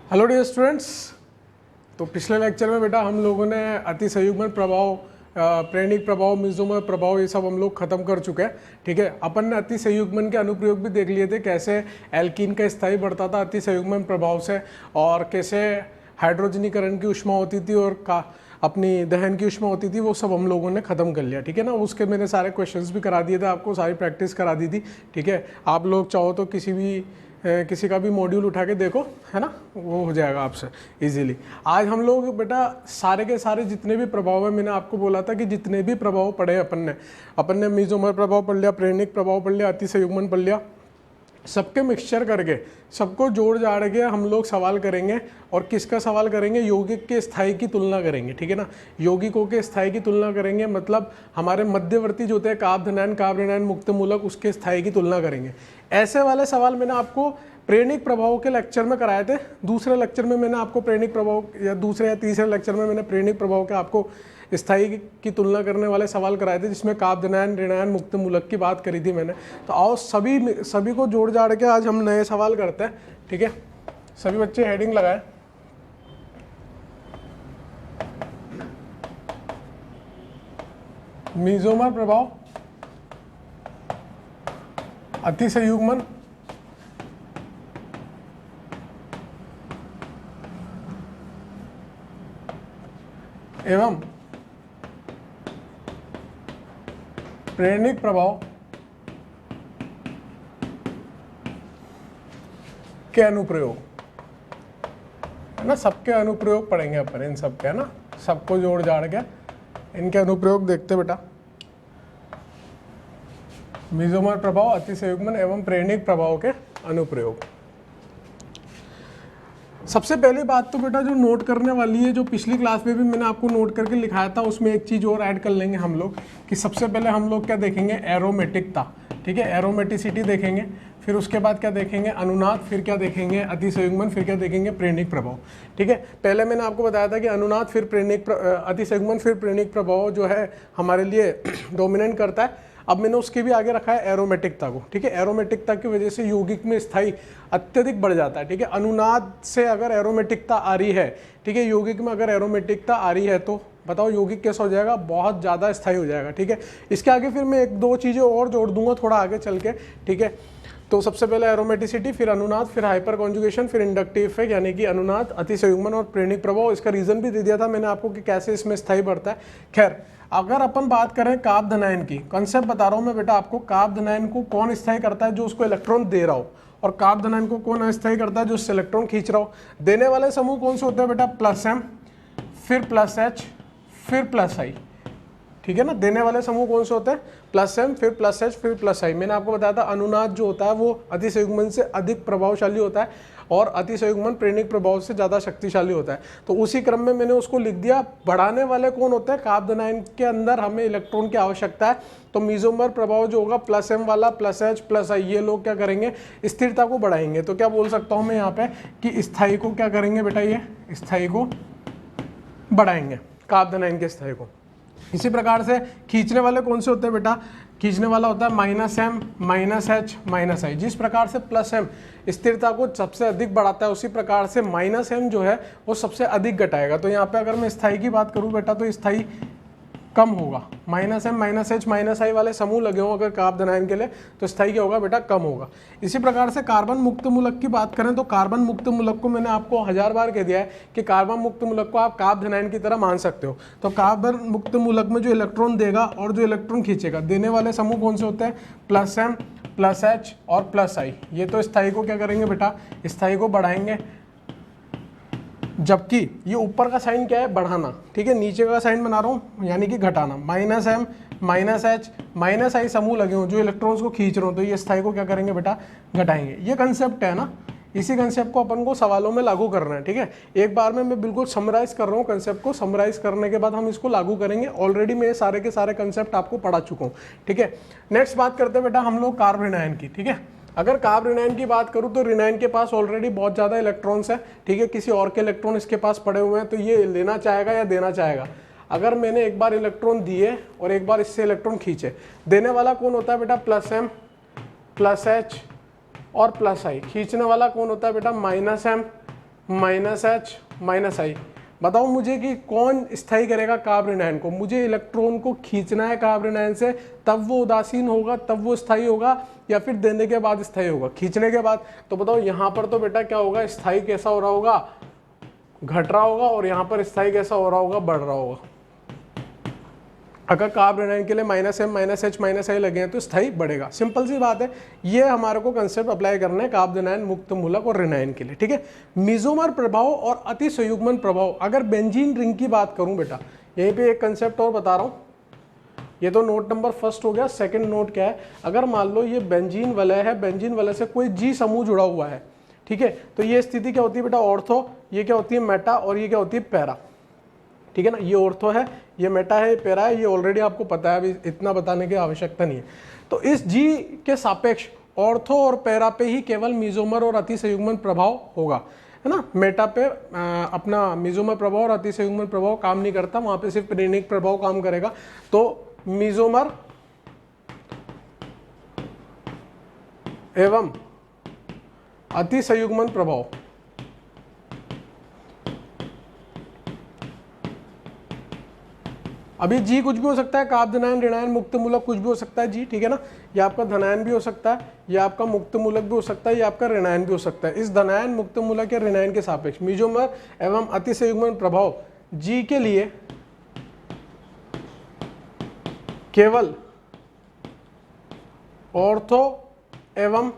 Hello dear students. तो पिछले lecture में बेटा हम लोगों ने अतिसंयुग्मन प्रभाव, प्रेरणिक प्रभाव, मेसोमर प्रभाव ये सब हम लोग खत्म कर चुके हैं। ठीक है, अपन ने अतिसंयुग्मन के अनुप्रयोग भी देख लिए थे, कैसे एल्कीन का स्थायी बढ़ता था अतिसंयुग्मन प्रभाव से, और कैसे हाइड्रोजनीकरण की ऊष्मा होती थी और अपनी दहन की ऊष्मा होती थी, वो सब हम लोगों ने खत्म कर लिया। ठीक है ना, उसके मैंने सारे क्वेश्चंस भी करा दिए थे आपको, सारी प्रैक्टिस करा दी थी। ठीक है, आप लोग चाहो तो किसी का भी मॉड्यूल उठा के देखो, है ना, वो हो जाएगा आपसे इजीली। आज हम लोग बेटा सारे के सारे जितने भी प्रभाव है, मैंने आपको बोला था कि जितने भी प्रभाव पढ़े अपन ने मेसोमर प्रभाव पढ़ लिया, प्रेरणिक प्रभाव पढ़ लिया, अतिसंयुग्मन पढ़ लिया, सबके मिक्सचर करके सबको जोड़ जाड़ के हम लोग सवाल करेंगे। और किसका सवाल करेंगे? यौगिक के स्थायी की तुलना करेंगे। ठीक है ना, यौगिकों के स्थायी की तुलना करेंगे, मतलब हमारे मध्यवर्ती जो होते हैं काव्य ऋणायन मुक्त मूलक, उसके स्थायी की तुलना करेंगे। ऐसे वाले सवाल मैंने आपको प्रेरणिक प्रभाव के लेक्चर में कराए थे। दूसरे लेक्चर में मैंने आपको प्रेरणिक प्रभाव, या दूसरे या तीसरे लेक्चर में मैंने प्रेरणिक प्रभाव के आपको स्थायी की तुलना करने वाले सवाल कराए थे, जिसमें काव्य ऋणायन मुक्त मूलक की बात करी थी मैंने। तो आओ सभी को जोड़ जाड़ के आज हम नए सवाल करते हैं। ठीक है, सभी बच्चे हेडिंग लगाए। मेसोमर प्रभाव, अतिसंयुग्मन एवं प्रेरणिक प्रभाव के अनुप्रयोग, है ना, सबके अनुप्रयोग पढ़ेंगे अपन, इन सबके, है ना, सबको जोड़ जाड़ के इनके अनुप्रयोग देखते बेटा। मेसोमर प्रभाव, अतिसंयुग्मन एवं प्रेरणिक प्रभाव के अनुप्रयोग। सबसे पहली बात तो बेटा जो नोट करने वाली है, जो पिछली क्लास में भी मैंने आपको नोट करके लिखाया था, उसमें एक चीज़ और ऐड कर लेंगे हम लोग, कि सबसे पहले हम लोग क्या देखेंगे? एरोमेटिकता। ठीक है, एरोमेटिसिटी देखेंगे, फिर उसके बाद क्या देखेंगे? अनुनाद, फिर क्या देखेंगे? अतिसंयुग्मन, फिर क्या देखेंगे? प्रेरणिक प्रभाव। ठीक है, पहले मैंने आपको बताया था कि अनुनाद, फिर अतिसंयुग्मन, फिर प्रेरणिक प्रभाव जो है हमारे लिए डोमिनेट करता है। अब मैंने उसके भी आगे रखा है एरोमेटिकता को। ठीक है, एरोमेटिकता की वजह से यौगिक में स्थायी अत्यधिक बढ़ जाता है। ठीक है, अनुनाद से अगर एरोमेटिकता आ रही है, ठीक है, यौगिक में अगर एरोमेटिकता आ रही है, तो बताओ यौगिक कैसा हो जाएगा? बहुत ज़्यादा स्थायी हो जाएगा। ठीक है, इसके आगे फिर मैं एक दो चीज़ें और जोड़ दूंगा थोड़ा आगे चल के। ठीक है, तो सबसे पहले एरोमेटिसिटी, फिर अनुनाद, फिर हाइपर कॉन्जुगेशन, फिर इंडक्टिव इफेक्ट, यानी कि अनुनाद, अतिसंयुग्मन और प्रेरणिक प्रभाव। इसका रीजन भी दे दिया था मैंने आपको कि कैसे इसमें स्थायी बढ़ता है। खैर, अगर अपन बात करें काव्य धनायन की, कंसेप्ट बता रहा हूं मैं बेटा आपको, काव्य धनायन को कौन स्थायी करता है? जो उसको इलेक्ट्रॉन दे रहा हो। और काव्य धनायन को कौन अस्थायी करता है? जो उससे इलेक्ट्रॉन खींच रहा हो। देने वाले समूह कौन से होते हैं बेटा? प्लस एम, फिर प्लस एच, फिर प्लस आई। ठीक है ना, देने वाले समूह कौन से होते हैं? प्लस एम, फिर प्लस एच, फिर प्लस आई। मैंने आपको बताया था अनुनाद जो होता है वो अतिसंयुग्मन से अधिक प्रभावशाली होता है, और अतिसंयुग्मन प्रेरणिक प्रभाव से ज़्यादा शक्तिशाली होता है। तो उसी क्रम में मैंने उसको लिख दिया। बढ़ाने वाले कौन होते हैं? काव्य धनायन के अंदर हमें इलेक्ट्रॉन की आवश्यकता है, तो मेसोमर प्रभाव जो होगा प्लस एम वाला, प्लस एच, प्लस आई, ये लोग क्या करेंगे? स्थिरता को बढ़ाएंगे। तो क्या बोल सकता हूँ मैं यहाँ पे कि स्थायी को क्या करेंगे बेटा? ये स्थायी को बढ़ाएंगे, काव्य धनायन के स्थायी को। इसी प्रकार से खींचने वाले कौन से होते हैं बेटा? खींचने वाला होता है minus M, minus H, minus I. जिस प्रकार से प्लस एम स्थिरता को सबसे अधिक बढ़ाता है, उसी प्रकार से माइनस एम जो है वो सबसे अधिक घटाएगा। तो यहाँ पे अगर मैं स्थायी की बात करूँ बेटा, तो स्थायी कम होगा। Minus M, minus H, minus I वाले समूह लगे हों अगर काव्य धनायन के लिए, तो स्थायी क्या होगा बेटा? कम होगा। इसी प्रकार से कार्बन मुक्त मूलक की बात करें, तो कार्बन मुक्त मूलक को मैंने आपको 1000 बार कह दिया है कि कार्बन मुक्त मूलक को आप काव्य धनायन की तरह मान सकते हो। तो कार्बन मुक्त मूलक में जो इलेक्ट्रॉन देगा और जो इलेक्ट्रॉन खींचेगा, देने वाले समूह कौन से होते हैं? प्लस एम, प्लस एच और प्लस आई। ये तो स्थायी को क्या करेंगे बेटा? स्थायी को बढ़ाएंगे। जबकि ये ऊपर का साइन क्या है? बढ़ाना। ठीक है, नीचे का साइन बना रहा हूँ यानी कि घटाना। Minus M, minus H, minus I समूह लगे हों जो इलेक्ट्रॉन्स को खींच रहे हो, तो ये स्थायी को क्या करेंगे बेटा? घटाएंगे। ये कंसेप्ट है ना, इसी कंसेप्ट को अपन को सवालों में लागू करना है। ठीक है, एक बार में मैं बिल्कुल समराइज कर रहा हूँ कंसेप्ट को, समराइज करने के बाद हम इसको लागू करेंगे। ऑलरेडी मैं सारे के सारे कंसेप्ट आपको पढ़ा चुका हूँ। ठीक है, नेक्स्ट बात करते हैं बेटा हम लोग कार्ब ऋणायन की। ठीक है, अगर काव्य ऋणायन की बात करूं तो ऋणायन के पास ऑलरेडी बहुत ज्यादा इलेक्ट्रॉन्स है। ठीक है, किसी और के इलेक्ट्रॉन इसके पास पड़े हुए हैं, तो ये लेना चाहेगा या देना चाहेगा? अगर मैंने एक बार इलेक्ट्रॉन दिए और एक बार इससे इलेक्ट्रॉन खींचे, देने वाला कौन होता है बेटा? प्लस एम, प्लस एच और प्लस आई। खींचने वाला कौन होता है बेटा? Minus M, minus H minus I. बताओ मुझे कि कौन स्थायी करेगा कार्बन आयन को। मुझे इलेक्ट्रॉन को खींचना है कार्बन आयन से, तब वो उदासीन होगा, तब वो स्थायी होगा, या फिर देने के बाद स्थायी होगा। खींचने के बाद तो बताओ यहाँ पर तो बेटा क्या होगा, स्थायी कैसा हो रहा होगा, घट रहा होगा, और यहाँ पर स्थायी कैसा हो रहा होगा, बढ़ रहा होगा। अगर कार्बन आयन के लिए minus M minus H minus I लगे हैं तो स्थायी बढ़ेगा। सिंपल सी बात है, ये हमारे को कंसेप्ट अप्लाई करना है कार्बन आयन, मुक्त मूलक और ऋण आयन के लिए। ठीक है, मेसोमर प्रभाव और अति संयुग्मन प्रभाव। अगर बेंजीन रिंग की बात करूं बेटा, यहीं पे एक कंसेप्ट और बता रहा हूं, ये तो नोट नंबर फर्स्ट हो गया। सेकंड नोट क्या है, अगर मान लो ये बेंजीन वलय है, बेंजीन वलय से कोई जी समूह जुड़ा हुआ है, ठीक है, तो ये स्थिति क्या होती है बेटा, ऑर्थो, ये क्या होती है मेटा, और ये क्या होती है पैरा। ठीक है ना, ये ऑर्थो है, ये मेटा है, ये पैरा है, ये ऑलरेडी आपको पता है, अभी इतना बताने की आवश्यकता नहीं है। तो इस जी के सापेक्ष ऑर्थो और पैरा पे ही केवल मेसोमर और अति संयुग्मन प्रभाव होगा, है ना। मेटा पे अपना मेसोमर प्रभाव और अति संयुग्मन प्रभाव काम नहीं करता, वहां पे सिर्फ प्रेरणिक प्रभाव काम करेगा। तो मेसोमर एवं अति संयुग्मन प्रभाव अभी जी कुछ भी हो सकता है, कार्बन ऋणायन मुक्त मूलक कुछ भी हो सकता है जी, ठीक है ना। ये आपका धनायन भी हो सकता है, ये आपका मुक्त मूलक भी हो सकता है, ये आपका ऋणायन भी हो सकता है। इस धनायन मुक्त मूलक या ऋणायन के सापेक्ष मेसोमर एवं अति संयुग्मन प्रभाव जी के लिए केवल ऑर्थो एवं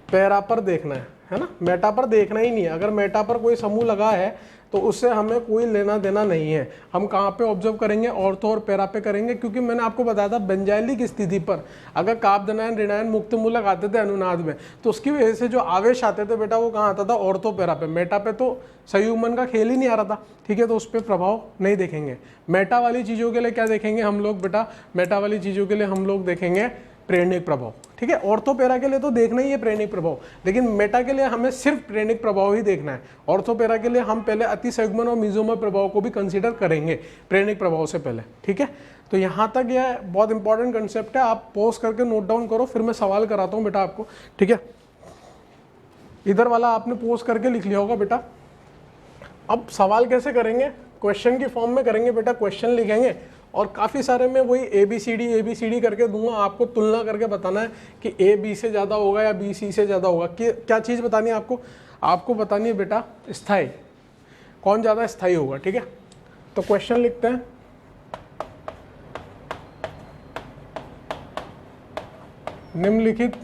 पैरा पर देखना है ना, मेटा पर देखना ही नहीं है। अगर मेटा पर कोई समूह लगा है तो उससे हमें कोई लेना देना नहीं है। हम कहाँ पे ऑब्जर्व करेंगे, ऑर्थो और पैरा पे करेंगे, क्योंकि मैंने आपको बताया था बेंजाइलिक स्थिति पर अगर कार्बन ऋणायन मुक्त मूलक आते थे अनुनाद में, तो उसकी वजह से जो आवेश आते थे बेटा वो कहाँ आता था, ऑर्थो पैरा पे। मेटा पे तो संयुग्मन का खेल ही नहीं आ रहा था, ठीक है, तो उस पर प्रभाव नहीं देखेंगे। मेटा वाली चीज़ों के लिए क्या देखेंगे हम लोग बेटा, मेटा वाली चीज़ों के लिए हम लोग देखेंगे प्रेरणिक प्रभाव। ठीक है, ऑर्थो पैरा के लिए तो देखना ही है प्रेरणिक प्रभाव, लेकिन मेटा के लिए हमें सिर्फ प्रेरणिक प्रभाव ही देखना है। ऑर्थो पैरा के लिए हम पहले अति संयुग्मन और मेसोमर प्रभाव को भी कंसीडर करेंगे प्रेरणिक प्रभाव से पहले। ठीक है, तो यहाँ तक यह बहुत इंपॉर्टेंट कंसेप्ट है, आप पॉज करके नोट डाउन करो, फिर मैं सवाल कराता हूँ बेटा आपको। ठीक है, इधर वाला आपने पॉज करके लिख लिया होगा बेटा। अब सवाल कैसे करेंगे, क्वेश्चन की फॉर्म में करेंगे बेटा, क्वेश्चन लिखेंगे और काफ़ी सारे में वही ए बी सी डी करके दूंगा, आपको तुलना करके बताना है कि ए बी से ज़्यादा होगा या बी सी से ज़्यादा होगा। क्या चीज़ बतानी है आपको, आपको बतानी है बेटा स्थायी, कौन ज़्यादा स्थायी होगा। ठीक है, तो क्वेश्चन लिखते हैं, निम्नलिखित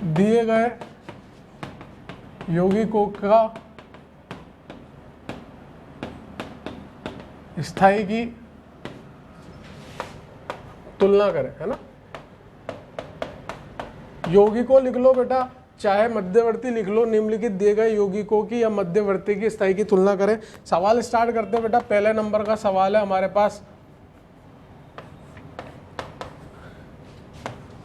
दिए गए यौगिकों का स्थायी की तुलना करें, है ना। यौगिकों लिख लो बेटा, चाहे मध्यवर्ती लिख लो, निम्नलिखित दिए गए यौगिकों की या मध्यवर्ती की स्थायी की तुलना करें। सवाल स्टार्ट करते हैं बेटा, पहले नंबर का सवाल है हमारे पास,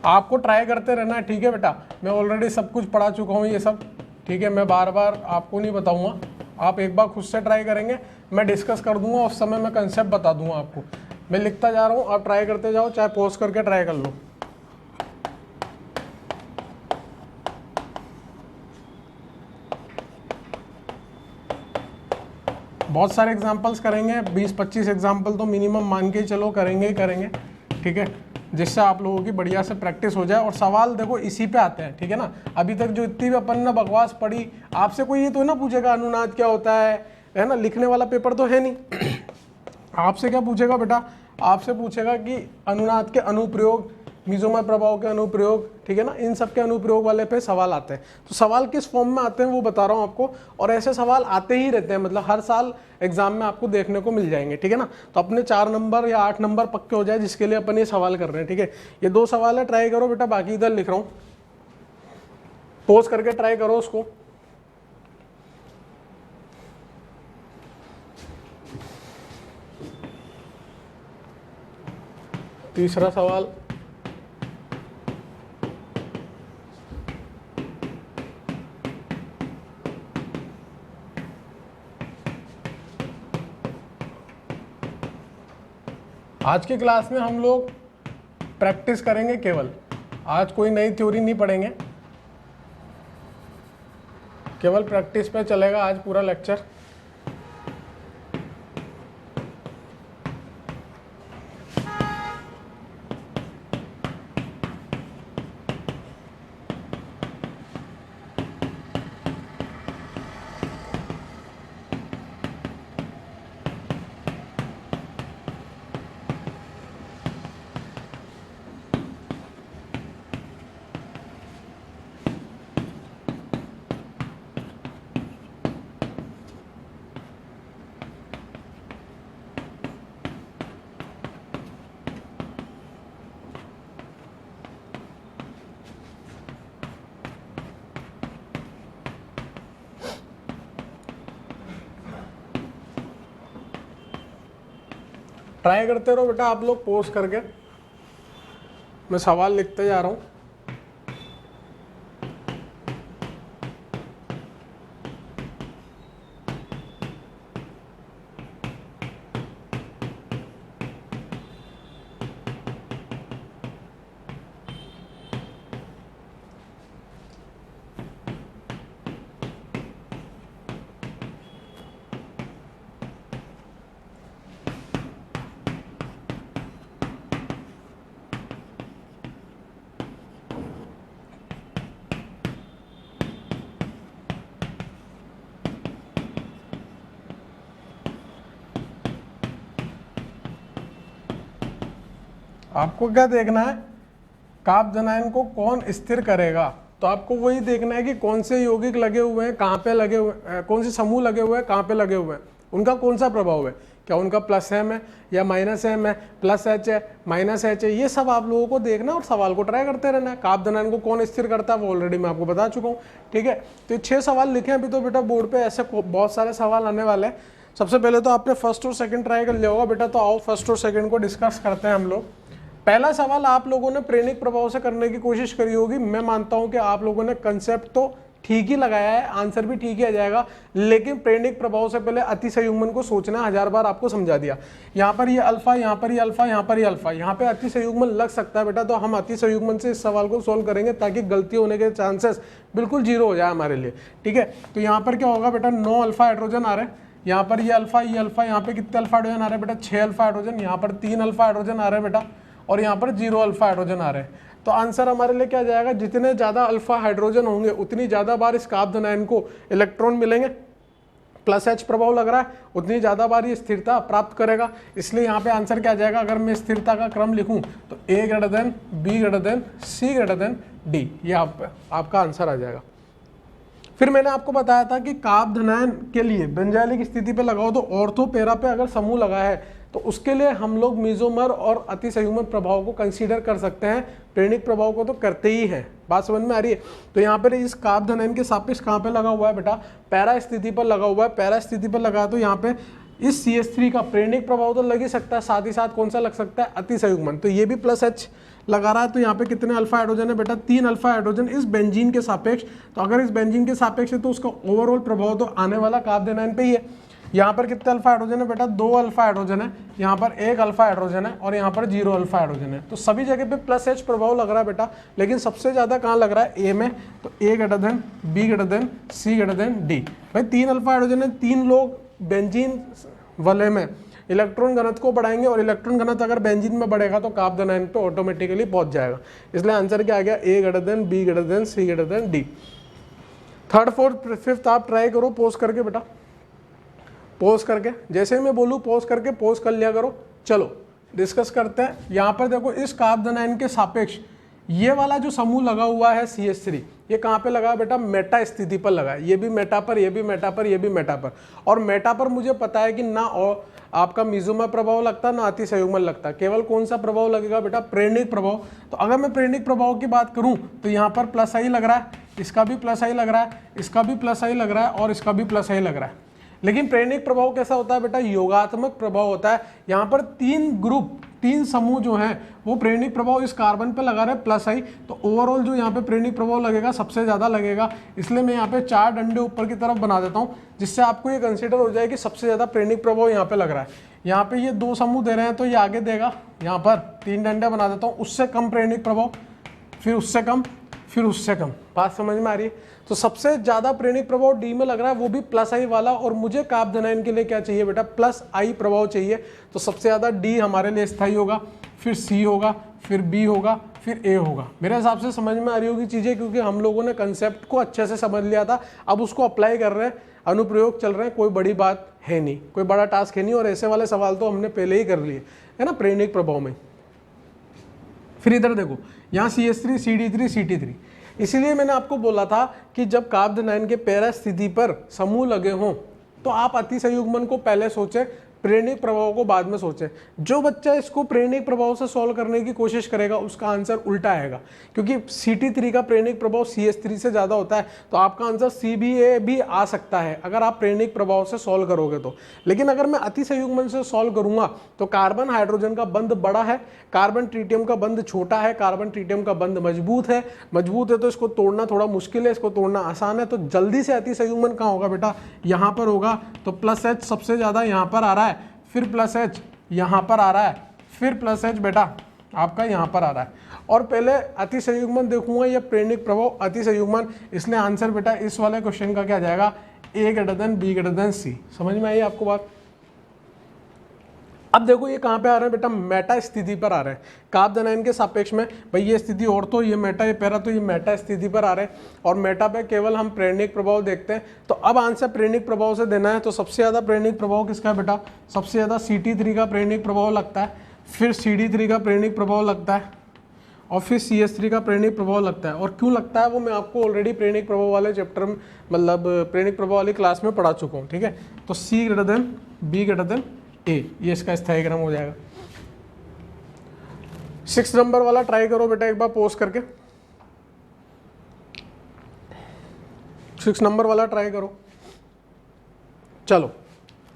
आपको ट्राई करते रहना है। ठीक है बेटा, मैं ऑलरेडी सब कुछ पढ़ा चुका हूँ ये सब, ठीक है, मैं बार बार आपको नहीं बताऊंगा, आप एक बार खुद से ट्राई करेंगे, मैं डिस्कस कर दूंगा, उस समय मैं कंसेप्ट बता दूंगा आपको। मैं लिखता जा रहा हूँ, आप ट्राई करते जाओ, चाहे पॉज करके ट्राई कर लो। बहुत सारे एग्जाम्पल्स करेंगे, 20-25 एग्जाम्पल तो मिनिमम मान के चलो करेंगे ही करेंगे। ठीक है, जिससे आप लोगों की बढ़िया से प्रैक्टिस हो जाए। और सवाल देखो इसी पे आते हैं, ठीक है ना। अभी तक जो इतनी भी अपन ने बकवास पढ़ी, आपसे कोई ये तो ना पूछेगा अनुनाद क्या होता है ना, लिखने वाला पेपर तो है नहीं। आपसे क्या पूछेगा बेटा, आपसे पूछेगा कि अनुनाद के अनुप्रयोग, मेसोमर प्रभाव के अनुप्रयोग, ठीक है ना, इन सब के अनुप्रयोग वाले पे सवाल आते हैं। तो सवाल किस फॉर्म में आते हैं वो बता रहा हूँ आपको, और ऐसे सवाल आते ही रहते हैं, मतलब हर साल एग्जाम में आपको देखने को मिल जाएंगे। ठीक है ना, तो अपने 4 नंबर या 8 नंबर पक्के हो जाए जिसके लिए अपन ये सवाल कर रहे हैं। ठीक है, ये 2 सवाल है, ट्राई करो बेटा, बाकी इधर लिख रहा हूँ, पोज करके ट्राई करो उसको। तीसरा सवाल, आज की क्लास में हम लोग प्रैक्टिस करेंगे केवल, आज कोई नई थ्योरी नहीं पढ़ेंगे, केवल प्रैक्टिस पे चलेगा आज पूरा लेक्चर। ट्राई करते रहो बेटा आप लोग पोस्ट करके, मैं सवाल लिखते जा रहा हूँ। आपको क्या देखना है, काप धनायन को कौन स्थिर करेगा। तो आपको वही देखना है कि कौन से यौगिक लगे हुए हैं, कहाँ पे लगे हुए, कौन से समूह लगे हुए हैं, कहाँ पे लगे हुए हैं, उनका कौन सा प्रभाव है, क्या उनका प्लस एम है या माइनस एम है, प्लस एच है माइनस एच है, ये सब आप लोगों को देखना और सवाल को ट्राई करते रहना है। काप धनायन को कौन स्थिर करता है वो ऑलरेडी मैं आपको बता चुका हूँ, ठीक है। तो 6 सवाल लिखे हैं अभी तो बेटा बोर्ड पे, ऐसे बहुत सारे सवाल आने वाले हैं। सबसे पहले तो आपने फर्स्ट और सेकंड ट्राई कर लिया होगा बेटा, तो आओ फर्स्ट और सेकंड को डिस्कस करते हैं हम लोग। पहला सवाल आप लोगों ने प्रेरणिक प्रभाव से करने की कोशिश करी होगी। मैं मानता हूं कि आप लोगों ने कंसेप्ट तो ठीक ही लगाया है, आंसर भी ठीक ही आ जाएगा, लेकिन प्रेरणिक प्रभाव से पहले अतिसंयुग्मन को सोचना 1000 बार आपको समझा दिया। यहाँ पर ये अल्फा, यहाँ पर ये अल्फा, यहाँ पर ये अल्फा, यहाँ पे अतिसंयुग्मन लग सकता है बेटा, तो हम अतिसंयुग्मन से इस सवाल को सोल्व करेंगे ताकि गलती होने के चांसेस बिल्कुल जीरो हो जाए हमारे लिए, ठीक है। तो यहाँ पर क्या होगा बेटा, 9 अल्फा हाइड्रोजन आ रहे हैं, यहाँ पर ये अल्फा, यहाँ पे कितने अल्फा हाइड्रोजन आ रहे हैं बेटा, 6 अल्फा हाइड्रोजन, यहाँ पर 3 अल्फा हाइड्रोजन आ रहे हैं बेटा, और यहाँ पर 0 अल्फा हाइड्रोजन आ रहे हैं। तो आंसर हमारे लिए क्या जाएगा, जितने ज्यादा अल्फा हाइड्रोजन होंगे उतनी ज्यादा बार इस काप धनायन को इलेक्ट्रॉन मिलेंगे, प्लस एच प्रभाव लग रहा है, उतनी ज्यादा बार ये स्थिरता प्राप्त करेगा। इसलिए यहाँ पे आंसर क्या जाएगा, अगर मैं स्थिरता का क्रम लिखूं तो A greater than, B greater than, C greater than D, ये आपका आंसर आ जाएगा। फिर मैंने आपको बताया था कि काप धनायन के लिए बेंजाइलिक स्थिति पे लगाओ तो ऑर्थो पैरा पे अगर समूह लगा है तो उसके लिए हम लोग मेसोमर और अतिसंयुग्मन प्रभाव को कंसीडर कर सकते हैं, प्रेरणिक प्रभाव को तो करते ही हैं। बात समझ में आ रही है। तो यहाँ पर इस काप धनायन के सापेक्ष कहाँ पे लगा हुआ है बेटा, पैरा स्थिति पर लगा हुआ है। पैरा स्थिति पर लगा तो यहाँ पे इस CH3 का प्रेरणिक प्रभाव तो लग ही सकता है, साथ ही साथ कौन सा लग सकता है, अतिसंयुग्मन। तो ये भी प्लस एच लगा रहा है। तो यहाँ पे कितने अल्फा हाइड्रोजन है बेटा, 3 अल्फा हाइड्रोजन इस बेंजीन के सापेक्ष। तो अगर इस बेंजीन के सापेक्ष है तो उसका ओवरऑल प्रभाव तो आने वाला काप धनायन पे ही है। यहाँ पर कितने अल्फा हाइड्रोजन है बेटा, 2 अल्फा हाइड्रोजन है, यहाँ पर 1 अल्फा हाइड्रोजन है और यहाँ पर 0 अल्फा हाइड्रोजन है। तो सभी जगह पे प्लस एच प्रभाव लग रहा है बेटा, लेकिन सबसे ज्यादा कहाँ लग रहा है, ए में। तो A greater than, B greater than, C greater than D. भाई 3 अल्फा हाइड्रोजन है, 3 लोग बेंजीन वाले में इलेक्ट्रॉन घनत्व को बढ़ाएंगे और इलेक्ट्रॉन घनत्व अगर बेंजीन में बढ़ेगा तो काप धनायन पे ऑटोमेटिकली पहुंच जाएगा। इसलिए आंसर क्या आ गया, A greater than, B greater than, C greater than D. Third fourth fifth आप ट्राई करो पोस्ट करके बेटा, पोस्ट करके, जैसे ही मैं बोलूँ पोस्ट करके पोस्ट कर लिया करो। चलो डिस्कस करते हैं। यहाँ पर देखो इस काप धनायन के सापेक्ष ये वाला जो समूह लगा हुआ है CH3, ये कहाँ पे लगा है बेटा, मेटा स्थिति पर लगा है। ये भी मेटा पर, ये भी मेटा पर, ये भी मेटा पर। और मेटा पर मुझे पता है कि ना और आपका मेसोमर प्रभाव लगता है ना अतिसंयुग्मन लगता है, केवल कौन सा प्रभाव लगेगा बेटा, प्रेरणिक प्रभाव। तो अगर मैं प्रेरणिक प्रभाव की बात करूं तो यहाँ पर प्लस आई लग रहा है, इसका भी प्लस आई लग रहा है, इसका भी प्लस आई लग रहा है और इसका भी प्लस आई लग रहा है। लेकिन प्रेरणिक प्रभाव कैसा होता है बेटा, योगात्मक प्रभाव होता है। यहाँ पर 3 ग्रुप, 3 समूह जो हैं वो प्रेरणिक प्रभाव इस कार्बन पे लगा रहे प्लस आई, तो ओवरऑल जो यहाँ पे प्रेरणिक प्रभाव लगेगा सबसे ज्यादा लगेगा। इसलिए मैं यहाँ पे 4 डंडे ऊपर की तरफ बना देता हूँ, जिससे आपको ये कंसीडर हो जाए कि सबसे ज्यादा प्रेरणिक प्रभाव यहाँ पे लग रहा है। यहाँ पे ये 2 समूह दे रहे हैं तो ये आगे देगा, यहाँ पर 3 डंडे बना देता हूँ, उससे कम प्रेरणिक प्रभाव, फिर उससे कम, फिर उससे कम। बात समझ में आ रही है? तो सबसे ज़्यादा प्रेरणिक प्रभाव डी में लग रहा है, वो भी प्लस आई वाला, और मुझे कार्बोनाइन के लिए क्या चाहिए बेटा, प्लस आई प्रभाव चाहिए। तो सबसे ज़्यादा डी हमारे लिए स्थायी होगा, फिर सी होगा, फिर बी होगा, फिर ए होगा। मेरे हिसाब से समझ में आ रही होगी चीज़ें, क्योंकि हम लोगों ने कंसेप्ट को अच्छे से समझ लिया था, अब उसको अप्लाई कर रहे हैं, अनुप्रयोग चल रहे हैं, कोई बड़ी बात है नहीं, कोई बड़ा टास्क है नहीं, और ऐसे वाले सवाल तो हमने पहले ही कर लिए है ना प्रेरणिक प्रभाव में। फिर इधर देखो, यहाँ CH3, CD3, CT3, इसीलिए मैंने आपको बोला था कि जब कार्बोनाइन के पैरा स्थिति पर समूह लगे हों तो आप अतिसंयुग्मन को पहले सोचें, प्रेरणिक प्रभाव को बाद में सोचें। जो बच्चा इसको प्रेरणिक प्रभाव से सॉल्व करने की कोशिश करेगा उसका आंसर उल्टा आएगा, क्योंकि CT3 का प्रेरणिक प्रभाव CH3 से ज़्यादा होता है, तो आपका आंसर CBA भी आ सकता है अगर आप प्रेरणिक प्रभाव से सॉल्व करोगे तो। लेकिन अगर मैं अतिसंयुग्मन से सॉल्व करूंगा तो कार्बन हाइड्रोजन का बंध बड़ा है, कार्बन ट्रीटियम का बंध छोटा है, कार्बन ट्रीटियम का बंध मजबूत है तो इसको तोड़ना थोड़ा मुश्किल है, इसको तोड़ना आसान है, तो जल्दी से अतिसंयुग्मन कहाँ होगा बेटा, यहाँ पर होगा। तो प्लस H सबसे ज़्यादा यहाँ पर आ रहा है, फिर प्लस H यहाँ पर आ रहा है, फिर प्लस H बेटा आपका यहाँ पर आ रहा है। और पहले अतिसंयुग्मन देखूंगा या प्रेरणिक प्रभाव, अतिसंयुग्मन, इसलिए आंसर बेटा इस वाले क्वेश्चन का क्या जाएगा, A>B>C। समझ में आई आपको बात? अब देखो ये कहाँ पे आ रहे हैं बेटा, मेटा स्थिति पर आ रहे हैं कार्बोनाइन के सापेक्ष में। भाई ये स्थिति और तो ये मेटा, ये पैरा, तो ये मेटा स्थिति पर आ रहे हैं, और मेटा पे केवल हम प्रेरणिक प्रभाव देखते हैं। तो अब आंसर प्रेरणिक प्रभाव से देना है, तो सबसे ज़्यादा प्रेरणिक प्रभाव किसका है बेटा, सबसे ज़्यादा CT3 का प्रेरणिक प्रभाव लगता है, फिर CD3 का प्रेरणिक प्रभाव लगता है, और फिर CH3 का प्रेरणिक प्रभाव लगता है। और क्यों लगता है वो मैं आपको ऑलरेडी प्रेरणिक प्रभाव वाले चैप्टर में, मतलब प्रेरणिक प्रभाव वाली क्लास में पढ़ा चुका हूँ। ठीक है, तो C>B>A ये इसका स्थायीक्रम हो जाएगा। 6 नंबर वाला ट्राई करो बेटा एक बार पोस्ट करके, 6 नंबर वाला ट्राई करो। चलो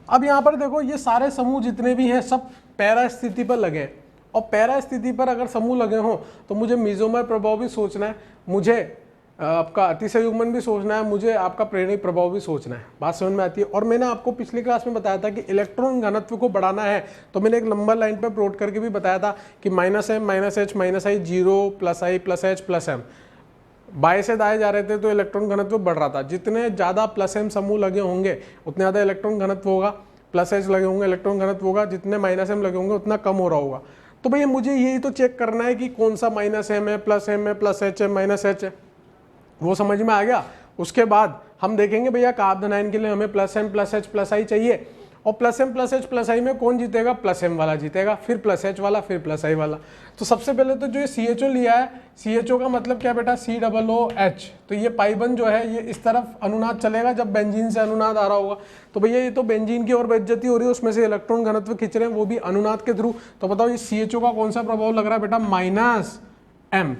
अब यहाँ पर देखो, ये सारे समूह जितने भी हैं सब पैरा स्थिति पर लगे हैं, और पैरा स्थिति पर अगर समूह लगे हों तो मुझे मेसोमर प्रभाव भी सोचना है, मुझे आपका अतिसंयुग्मन भी सोचना है, मुझे आपका प्रेरणिक प्रभाव भी सोचना है। बात समझ में आती है? और मैंने आपको पिछली क्लास में बताया था कि इलेक्ट्रॉन घनत्व को बढ़ाना है, तो मैंने एक नंबर लाइन पर प्लॉट करके भी बताया था कि -m -h -i 0 +i +h +m, बाएं से दाएं जा रहे थे तो इलेक्ट्रॉन घनत्व बढ़ रहा था। जितने ज़्यादा +m समूह लगे होंगे उतने ज़्यादा इलेक्ट्रॉन घनत्व होगा, +h लगे होंगे इलेक्ट्रॉन घनत्व होगा, जितने -m लगे होंगे उतना कम हो रहा होगा। तो भैया मुझे यही तो चेक करना है कि कौन सा -m है, +m है, +h है, -h है, वो समझ में आ गया। उसके बाद हम देखेंगे भैया कार्बोनाइन के लिए हमें +m +h +i चाहिए, और +m +h +i में कौन जीतेगा, +m वाला जीतेगा, फिर +h वाला, फिर +i वाला। तो सबसे पहले तो जो ये CHO लिया है, CHO का मतलब क्या बेटा, COOH, तो ये पाइबन जो है ये इस तरफ अनुनाद चलेगा जब बेंजीन से अनुनाद आ रहा होगा। तो भैया ये तो बेंजीन की ओर बेइज्जती हो रही है, उसमें से इलेक्ट्रॉन घनत्व खींच रहे हैं वो भी अनुनाद के थ्रू। तो बताओ ये CHO का कौन सा प्रभाव लग रहा है बेटा, -m।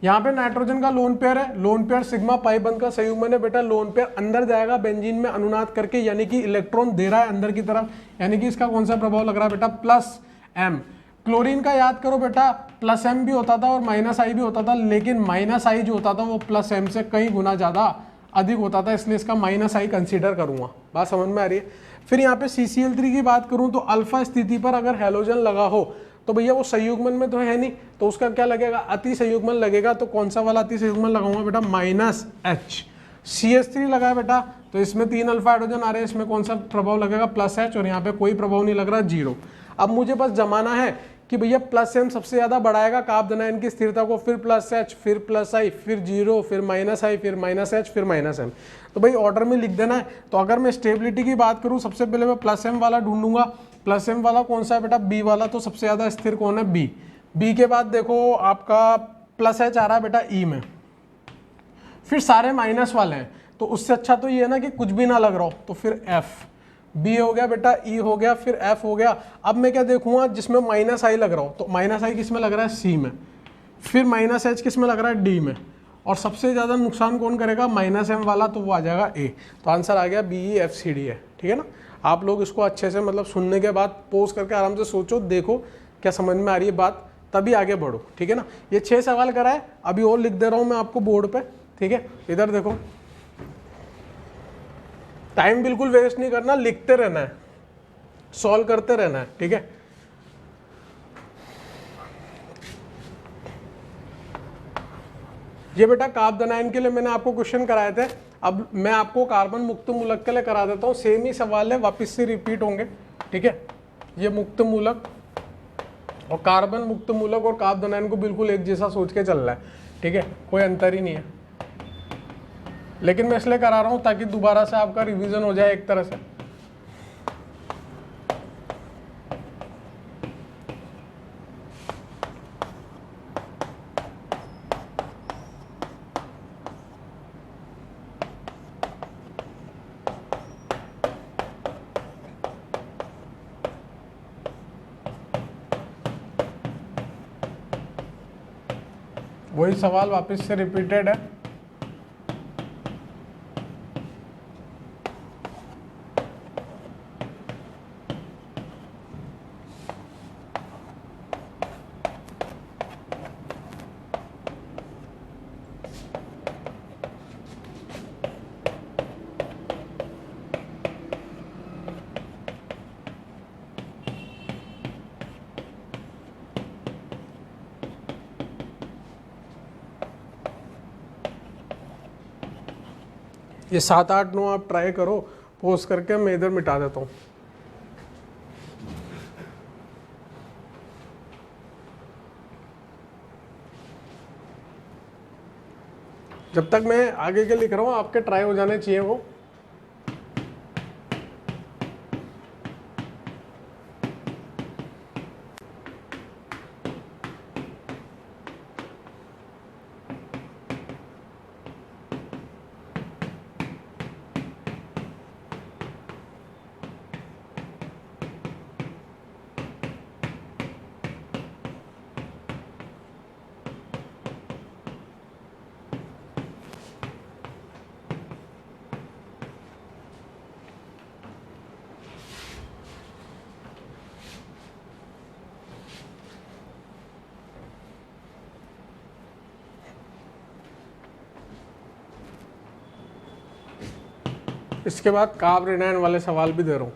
यहाँ पे नाइट्रोजन का लोन पेयर है, लोन पेयर सिग्मा पाई बंद का संयुग्मन है बेटा, लोन पेयर अंदर जाएगा बेंजीन में अनुनाद करके, यानी कि इलेक्ट्रॉन दे रहा है अंदर की तरफ, यानी कि इसका कौन सा प्रभाव लग रहा है बेटा, +m। क्लोरीन का याद करो बेटा, +m भी होता था और -i भी होता था, लेकिन -i जो होता था वो +m से कई गुना ज़्यादा अधिक होता था, इसलिए इसका -i कंसीडर करूंगा। बात समझ में आ रही है? फिर यहाँ पे CCl3 की बात करूँ तो अल्फा स्थिति पर अगर हैलोजन लगा हो तो भैया वो संयुग्मन में तो है नहीं, तो उसका क्या लगेगा, अति संयुग्मन लगेगा। तो कौन सा वाला अति संयुग्मन लगाऊंगा बेटा, -H। CH3 लगा है बेटा, तो इसमें 3 अल्फा हाइड्रोजन आ रहे हैं, इसमें कौन सा प्रभाव लगेगा, +H, और यहाँ पे कोई प्रभाव नहीं लग रहा, 0। अब मुझे बस जमाना है कि भैया +m सबसे ज्यादा बढ़ाएगा कार्बोनाइन की स्थिरता को, फिर +H, फिर +i, फिर 0, फिर -i, फिर -H, फिर -m। तो भाई ऑर्डर में लिख देना है। तो अगर मैं स्टेबिलिटी की बात करूं, सबसे पहले मैं +m वाला ढूंढूंगा। +m वाला कौन सा है बेटा, B वाला, तो सबसे ज्यादा स्थिर कौन है, B के बाद देखो आपका +H आ रहा है बेटा E में, फिर सारे माइनस वाले हैं, तो उससे अच्छा तो ये है ना कि कुछ भी ना लग रहा हो, तो फिर F। B हो गया बेटा, E हो गया, फिर F हो गया। अब मैं क्या देखूंगा, जिसमें -i लग रहा हो, तो -i किस में लग रहा है, C में, फिर -H किस में लग रहा है, D में, और सबसे ज़्यादा नुकसान कौन करेगा, -m वाला, तो वो आ जाएगा A। तो आंसर आ गया BEFCD है। ठीक है ना? आप लोग इसको अच्छे से मतलब सुनने के बाद पोज करके आराम से सोचो, देखो क्या समझ में आ रही है बात, तभी आगे बढ़ो। ठीक है ना? ये 6 सवाल कराए, अभी और लिख दे रहा हूँ मैं आपको बोर्ड पे। ठीक है, इधर देखो, टाइम बिल्कुल वेस्ट नहीं करना, लिखते रहना है, सॉल्व करते रहना है। ठीक है, ये बेटा कार्बोनाइन के लिए मैंने आपको क्वेश्चन कराए थे, अब मैं आपको कार्बन मुक्त मूलक के लिए करा देता हूँ। सेम ही सवाल है, वापस से रिपीट होंगे, ठीक है। ये मुक्त मूलक और कार्बन मुक्त मूलक और कार्बोनाइन को बिल्कुल एक जैसा सोच के चल रहा है, ठीक है, कोई अंतर ही नहीं है। लेकिन मैं इसलिए करा रहा हूँ ताकि दोबारा से आपका रिवीजन हो जाए एक तरह से। वही सवाल वापस से रिपीटेड है। ये 7, 8, 9 आप ट्राई करो, पोस्ट करके मैं इधर मिटा देता हूँ। जब तक मैं आगे के लिख रहा हूँ आपके ट्राई हो जाने चाहिए वो। इसके बाद कार्बोनाइन वाले सवाल भी दे रहा हूँ।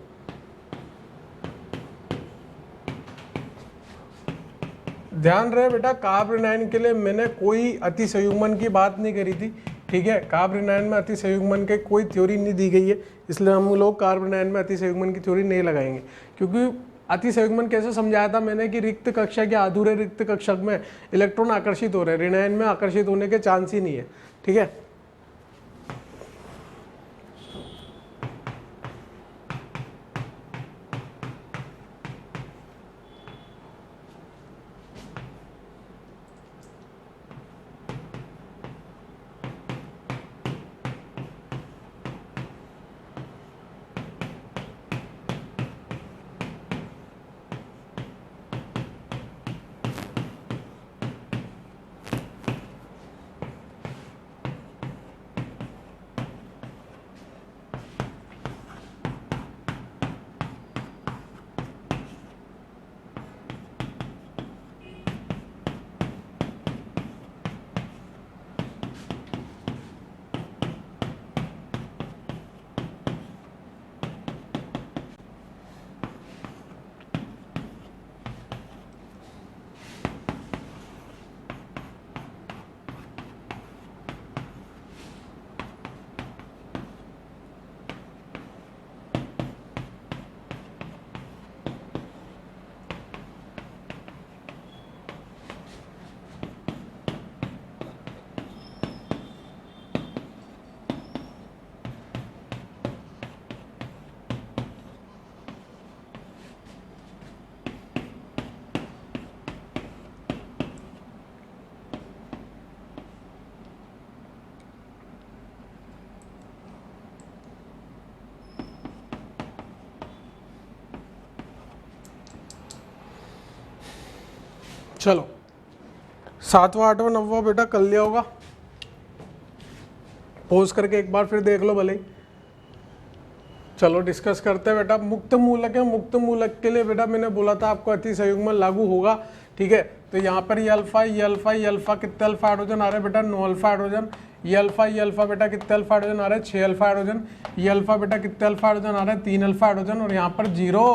ध्यान रहे बेटा, कार्बोनाइन के लिए मैंने कोई अतिसंयुग्मन की बात नहीं करी थी, ठीक है। कार्बोनाइन में अतिसंयुग्मन के कोई थ्योरी नहीं दी गई है, इसलिए हम लोग कार्बोनाइन में अतिसंयुग्मन की थ्योरी नहीं लगाएंगे। क्योंकि अतिसंयुग्मन कैसे समझाया था मैंने कि रिक्त कक्षक या अधूरे रिक्त कक्षक में इलेक्ट्रॉन आकर्षित हो रहे हैं, ऋणायन में आकर्षित होने के चांस ही नहीं है, ठीक है। चलो 7वां 8वां 9वां बेटा कर लिया होगा, पोज करके एक बार फिर देख लो भले ही। चलो डिस्कस करते हैं बेटा। मुक्त मूलक है, मुक्त मूलक के लिए बेटा मैंने बोला था आपको अतिसंयुग्मन लागू होगा, ठीक है। तो यहाँ पर ये अल्फा कितने अल्फा हाइड्रोजन आ रहे हैं बेटा, 9 अल्फा हाइड्रोजन। ये अल्फा बेटा कितने अल्फा हाइड्रोजन आ रहे हैं, 6 अल्फा हाइड्रोजन। ये अल्फा बेटा कितने अल्फा हाइड्रोजन आ रहे हैं, 3 अल्फा हाइड्रोजन। और यहाँ पर 0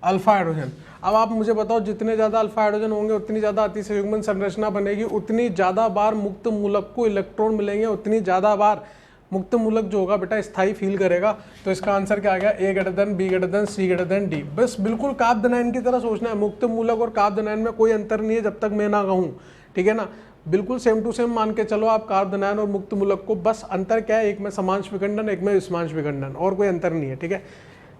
अल्फा हाइड्रोजन। अब आप मुझे बताओ जितने ज़्यादा अल्फा हाइड्रोजन होंगे उतनी ज़्यादा अतिसंयुग्मन संरचना बनेगी, उतनी ज़्यादा बार मुक्त मूलक को इलेक्ट्रॉन मिलेंगे, उतनी ज़्यादा बार मुक्त मूलक जो होगा बेटा स्थायी फील करेगा। तो इसका आंसर क्या आ गया, A greater than, B greater than, C greater than D. बस बिल्कुल कार्बोनाइन की तरह सोचना है, मुक्त मूलक और कार्बोनाइन में कोई अंतर नहीं है जब तक मैं ना कहूँ, ठीक है ना। बिल्कुल सेम टू सेम मान के चलो आप कार्बोनाइन और मुक्त मूलक को, बस अंतर क्या है, एक में समांश विखंडन, एक में विषमांश विखंडन, और कोई अंतर नहीं है, ठीक है,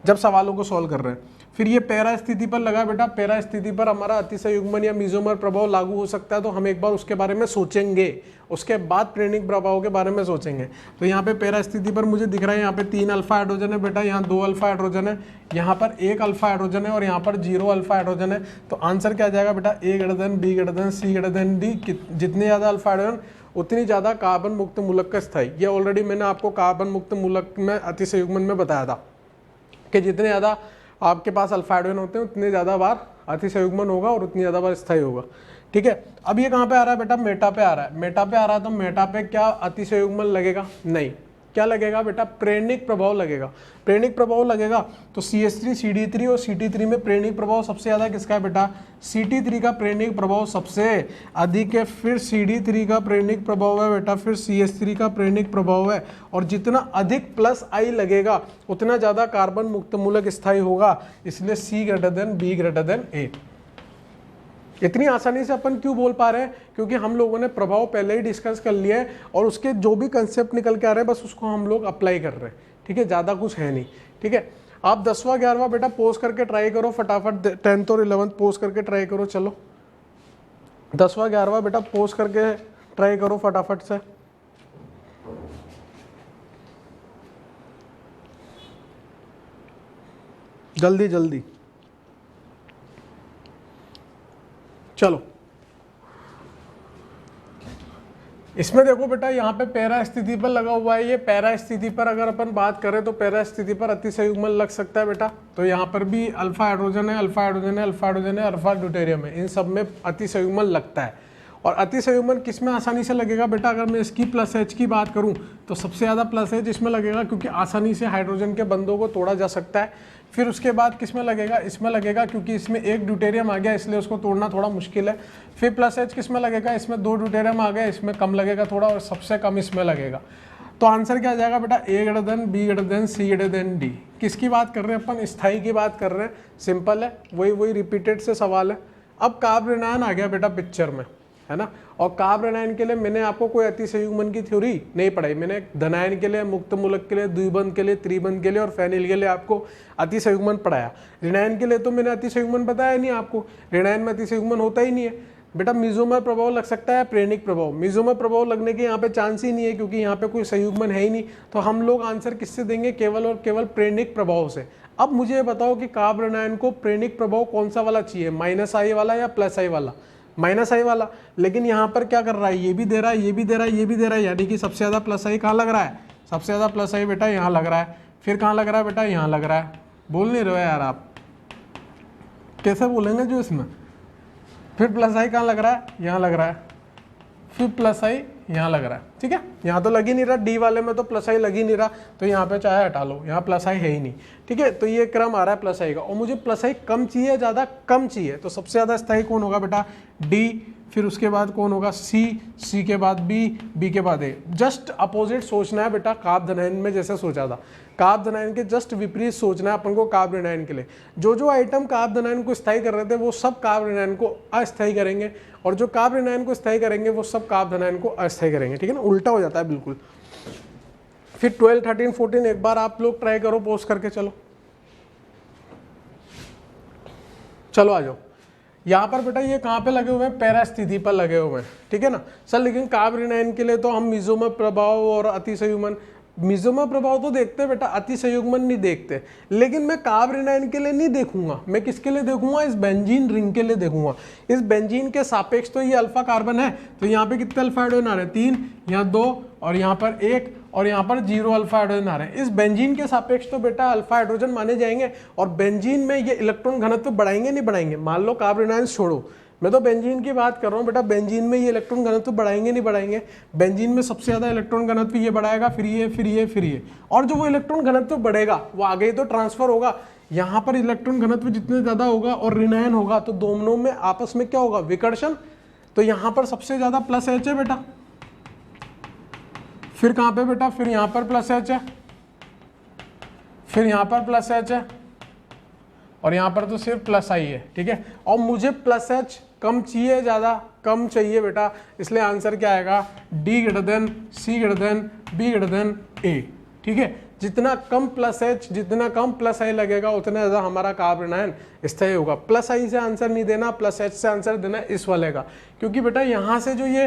जब सवालों को सॉल्व कर रहे हैं। फिर ये पैरा स्थिति पर लगा बेटा, पैरा स्थिति पर हमारा अतिसंयुग्मन या मेसोमर प्रभाव लागू हो सकता है, तो हम एक बार उसके बारे में सोचेंगे, उसके बाद प्रेरणिक प्रभाव के बारे में सोचेंगे। तो यहाँ पे पैरा स्थिति पर मुझे दिख रहा है यहाँ पे 3 अल्फा हाइड्रोजन है बेटा, यहाँ 2 अल्फा हाइड्रोजन है, यहाँ पर 1 अल्फा हाइड्रोजन है और यहाँ पर 0 अल्फा हाइड्रोजन है। तो आंसर क्या आ जाएगा बेटा, A greater than, B greater than, C greater than D. जितने ज़्यादा अल्फा हाइड्रोजन उतनी ज़्यादा कार्बन मुक्त मूलक का स्थायी। ये ऑलरेडी मैंने आपको कार्बन मुक्त मूलक में अतिसंयुग्मन में बताया था कि जितने ज़्यादा आपके पास अल्फा हाइड्रोजन होते हैं उतने ज़्यादा बार अतिसंयुग्मन होगा और उतनी ज़्यादा बार स्थायी होगा, ठीक है। अब ये कहाँ पे आ रहा है बेटा, मेटा पे आ रहा है। मेटा पे आ रहा है तो मेटा पे क्या अतिसंयुग्मन लगेगा, नहीं, क्या लगेगा बेटा, प्रेरणिक प्रभाव लगेगा। प्रेरणिक प्रभाव लगेगा तो CH3 CD3 और CT3 में प्रेरणिक प्रभाव सबसे ज़्यादा किसका है बेटा, CT3 का प्रेरणिक प्रभाव सबसे अधिक है, फिर CD3 का प्रेरणिक प्रभाव है बेटा, फिर CH3 का प्रेरणिक प्रभाव है। और जितना अधिक +I लगेगा उतना ज़्यादा कार्बन मुक्त मूलक स्थायी होगा, इसलिए C greater than, B greater than A। इतनी आसानी से अपन क्यों बोल पा रहे हैं, क्योंकि हम लोगों ने प्रभाव पहले ही डिस्कस कर लिया है और उसके जो भी कंसेप्ट निकल के आ रहे हैं बस उसको हम लोग अप्लाई कर रहे हैं, ठीक है, ज़्यादा कुछ है नहीं, ठीक है। आप 10वां 11वां बेटा पोस्ट करके ट्राई करो फटाफट, 10th और 11th पोस्ट करके ट्राई करो, चलो 10वां 11वां बेटा पोस्ट करके ट्राई करो फटाफट से। जल्दी जल्दी चलो। इसमें देखो बेटा यहाँ पे पैरा स्थिति पर लगा हुआ है, ये पैरा स्थिति पर अगर अपन बात करें तो पैरा स्थिति पर अतिसंयुग्मन लग सकता है बेटा। तो यहाँ पर भी अल्फा हाइड्रोजन है, अल्फा हाइड्रोजन है, अल्फा हाइड्रोजन है, अल्फा ड्यूटेरियम है, इन सब में अतिसंयुग्मन लगता है। और अतिसंयुग्मन किस में आसानी से लगेगा बेटा, अगर मैं इसकी +H की बात करूँ तो सबसे ज़्यादा +H इसमें लगेगा, क्योंकि आसानी से हाइड्रोजन के बंधों को तोड़ा जा सकता है। फिर उसके बाद किस में लगेगा, इसमें लगेगा, क्योंकि इसमें 1 ड्यूटेरियम आ गया इसलिए उसको तोड़ना थोड़ा मुश्किल है। फिर +H किस में लगेगा, इसमें 2 ड्यूटेरियम आ गया, इसमें कम लगेगा थोड़ा, और सबसे कम इसमें लगेगा। तो आंसर क्या आ जाएगा बेटा, A greater than, B greater than, C greater than D. किसकी बात कर रहे हैं अपन, स्थायी की बात कर रहे हैं, सिंपल है, वही रिपीटेड से सवाल है। अब कार्बोनाइन आ गया बेटा पिक्चर में, है ना। और कार्बोनाइन के लिए मैंने आपको कोई अतिसंयुग्मन की थ्योरी नहीं पढ़ाई, मैंने धनायन के लिए, मुक्त मूलक के लिए, द्विबंध के लिए, त्रिबंध के लिए और फेनिल के लिए आपको अतिसंयुग्मन पढ़ाया। ऋणायन के लिए तो मैंने अतिसंयुग्मन बताया नहीं आपको, ऋणायन में अतिसंयुग्मन होता ही नहीं है बेटा। मेसोमर प्रभाव लग सकता है, प्रेरणिक प्रभाव, मेसोमर प्रभाव लगने के यहाँ पे चांस ही नहीं है, क्योंकि यहाँ पे कोई संयुग्मन है ही नहीं। तो हम लोग आंसर किससे देंगे, केवल और केवल प्रेरणिक प्रभाव से। अब मुझे ये बताओ कि कार्बोनाइन को प्रेरणिक प्रभाव कौन सा वाला चाहिए, -I वाला या +I वाला, -I वाला। लेकिन यहाँ पर क्या कर रहा है, ये भी दे रहा है, ये भी दे रहा है, ये भी दे रहा है, यानी कि सबसे ज़्यादा +I कहाँ लग रहा है, सबसे ज़्यादा +I बेटा यहाँ लग रहा है। फिर कहाँ लग रहा है बेटा, यहाँ लग रहा है। बोल नहीं रहे यार आप, कैसे बोलेंगे जो इसमें। फिर +I कहाँ लग रहा है, यहाँ लग रहा है, फिर +I यहाँ लग रहा है, ठीक है। यहाँ तो लग ही नहीं रहा, डी वाले में तो +I लग ही नहीं रहा, तो यहाँ पे चाहे हटा लो, यहाँ +I है ही नहीं, ठीक है। तो ये क्रम आ रहा है +I का, और मुझे +I कम चाहिए, ज़्यादा कम चाहिए। तो सबसे ज़्यादा स्थायी कौन होगा बेटा, डी, फिर उसके बाद कौन होगा, सी के बाद बी के बाद ए। जस्ट अपोजिट सोचना है बेटा, कार्बोनाइन में जैसे सोचा था, कार्बोनाइन के जस्ट विपरीत सोचना है अपन को कार्बोनाइन के लिए। जो आइटम कार्बोनाइन को स्थायी कर रहे थे वो सब कार्बोनाइन को अस्थायी करेंगे, और जो कार्बोनाइन को स्थायी करेंगे वो सब कार्बोनाइन को अस्थायी करेंगे, ठीक है ना, उल्टा हो जाता है बिल्कुल। फिर 12, 13, 14 एक बार आप लोग ट्राई करो पोस्ट करके, चलो आ जाओ। यहाँ पर बेटा ये कहाँ पे लगे हुए हैं, पैरा स्थिति पर लगे हुए हैं, ठीक है ना सर। लेकिन कार्बोनाइन के लिए तो हम मेसोमर प्रभाव और अतिसंयुग्मन, मेसोमर प्रभाव तो देखते हैं बेटा, अतिसंयुग्मन नहीं देखते। लेकिन मैं कार्बोनाइन के लिए नहीं देखूंगा, मैं किसके लिए देखूंगा, इस बेंजीन रिंग के लिए देखूंगा। इस बेंजीन के सापेक्ष तो ये अल्फा कार्बन है, तो यहाँ पे कितने अल्फा हाइड्रोजन आ रहे हैं, 3, यहाँ 2 और यहाँ पर 1 और यहाँ पर 0 अल्फा हाइड्रोजन आ रहे हैं। इस बेंजीन के सापेक्ष तो बेटा अल्फा हाइड्रोजन माने जाएंगे, और बेंजीन में ये इलेक्ट्रॉन घनत्व बढ़ाएंगे नहीं बढ़ाएंगे। मान लो कार्बोनाइन छोड़ो, मैं तो बेंजीन की बात कर रहा हूँ बेटा, बेंजीन में ये इलेक्ट्रॉन घनत्व बढ़ाएंगे नहीं बढ़ाएंगे। बेंजीन में सबसे ज़्यादा इलेक्ट्रॉन घनत्व ये बढ़ाएगा, फिर ये, फिर ये, फिर ये। और जो वो इलेक्ट्रॉन घनत्व बढ़ेगा वो आगे ही तो ट्रांसफर होगा, यहाँ पर इलेक्ट्रॉन घनत्व जितने ज़्यादा होगा और ऋणायन होगा तो दोनों में आपस में क्या होगा, विकर्षण। तो यहाँ पर सबसे ज़्यादा प्लस एच है बेटा, फिर कहाँ पे बेटा, फिर यहाँ पर प्लस एच है, फिर यहाँ पर प्लस एच है, और यहाँ पर तो सिर्फ प्लस आई है। ठीक है, और मुझे प्लस एच कम चाहिए, ज़्यादा कम चाहिए बेटा, इसलिए आंसर क्या आएगा, D greater than C greater than B greater than A. ठीक है, जितना कम प्लस एच, जितना कम प्लस आई लगेगा उतना ज़्यादा हमारा कार्ब ऋणायन स्थायी होगा। प्लस आई से आंसर नहीं देना, प्लस एच से आंसर देना इस वाले का, क्योंकि बेटा यहाँ से जो ये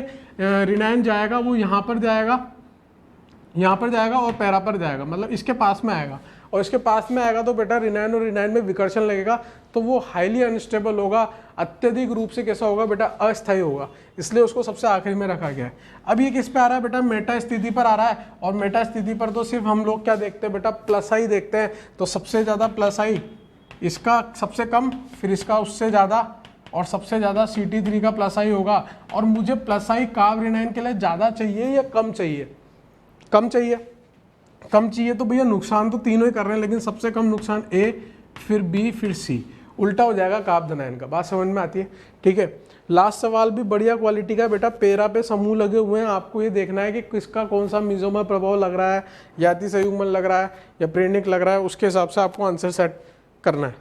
ऋणायन जाएगा वो यहाँ पर जाएगा, यहाँ पर जाएगा और पैरा पर जाएगा, मतलब इसके पास में आएगा, और इसके पास में आएगा तो बेटा ऋणायन और ऋणायन में विकर्षण लगेगा, तो वो हाईली अनस्टेबल होगा, अत्यधिक रूप से कैसा होगा बेटा, अस्थायी होगा, इसलिए उसको सबसे आखिरी में रखा गया है। अब ये किस पे आ रहा है बेटा, मेटा स्थिति पर आ रहा है, और मेटा स्थिति पर तो सिर्फ हम लोग क्या देखते हैं बेटा, प्लस आई देखते हैं। तो सबसे ज़्यादा प्लस आई, इसका सबसे कम, फिर इसका उससे ज़्यादा, और सबसे ज़्यादा Ct3 का प्लस आई होगा। और मुझे प्लस आई कार्ब ऋणायन के लिए ज़्यादा चाहिए या कम चाहिए, कम चाहिए। कम चाहिए तो भैया नुकसान तो तीनों ही कर रहे हैं, लेकिन सबसे कम नुकसान ए, फिर बी, फिर सी, उल्टा हो जाएगा कार्ब धनायन का। बात समझ में आती है? ठीक है, लास्ट सवाल भी बढ़िया क्वालिटी का बेटा, पैरा पे समूह लगे हुए हैं, आपको ये देखना है कि किसका कौन सा मेसोमर प्रभाव लग रहा है, या अति संयुग्मन लग रहा है या प्रेरणिक लग रहा है, उसके हिसाब से आपको आंसर सेट करना है।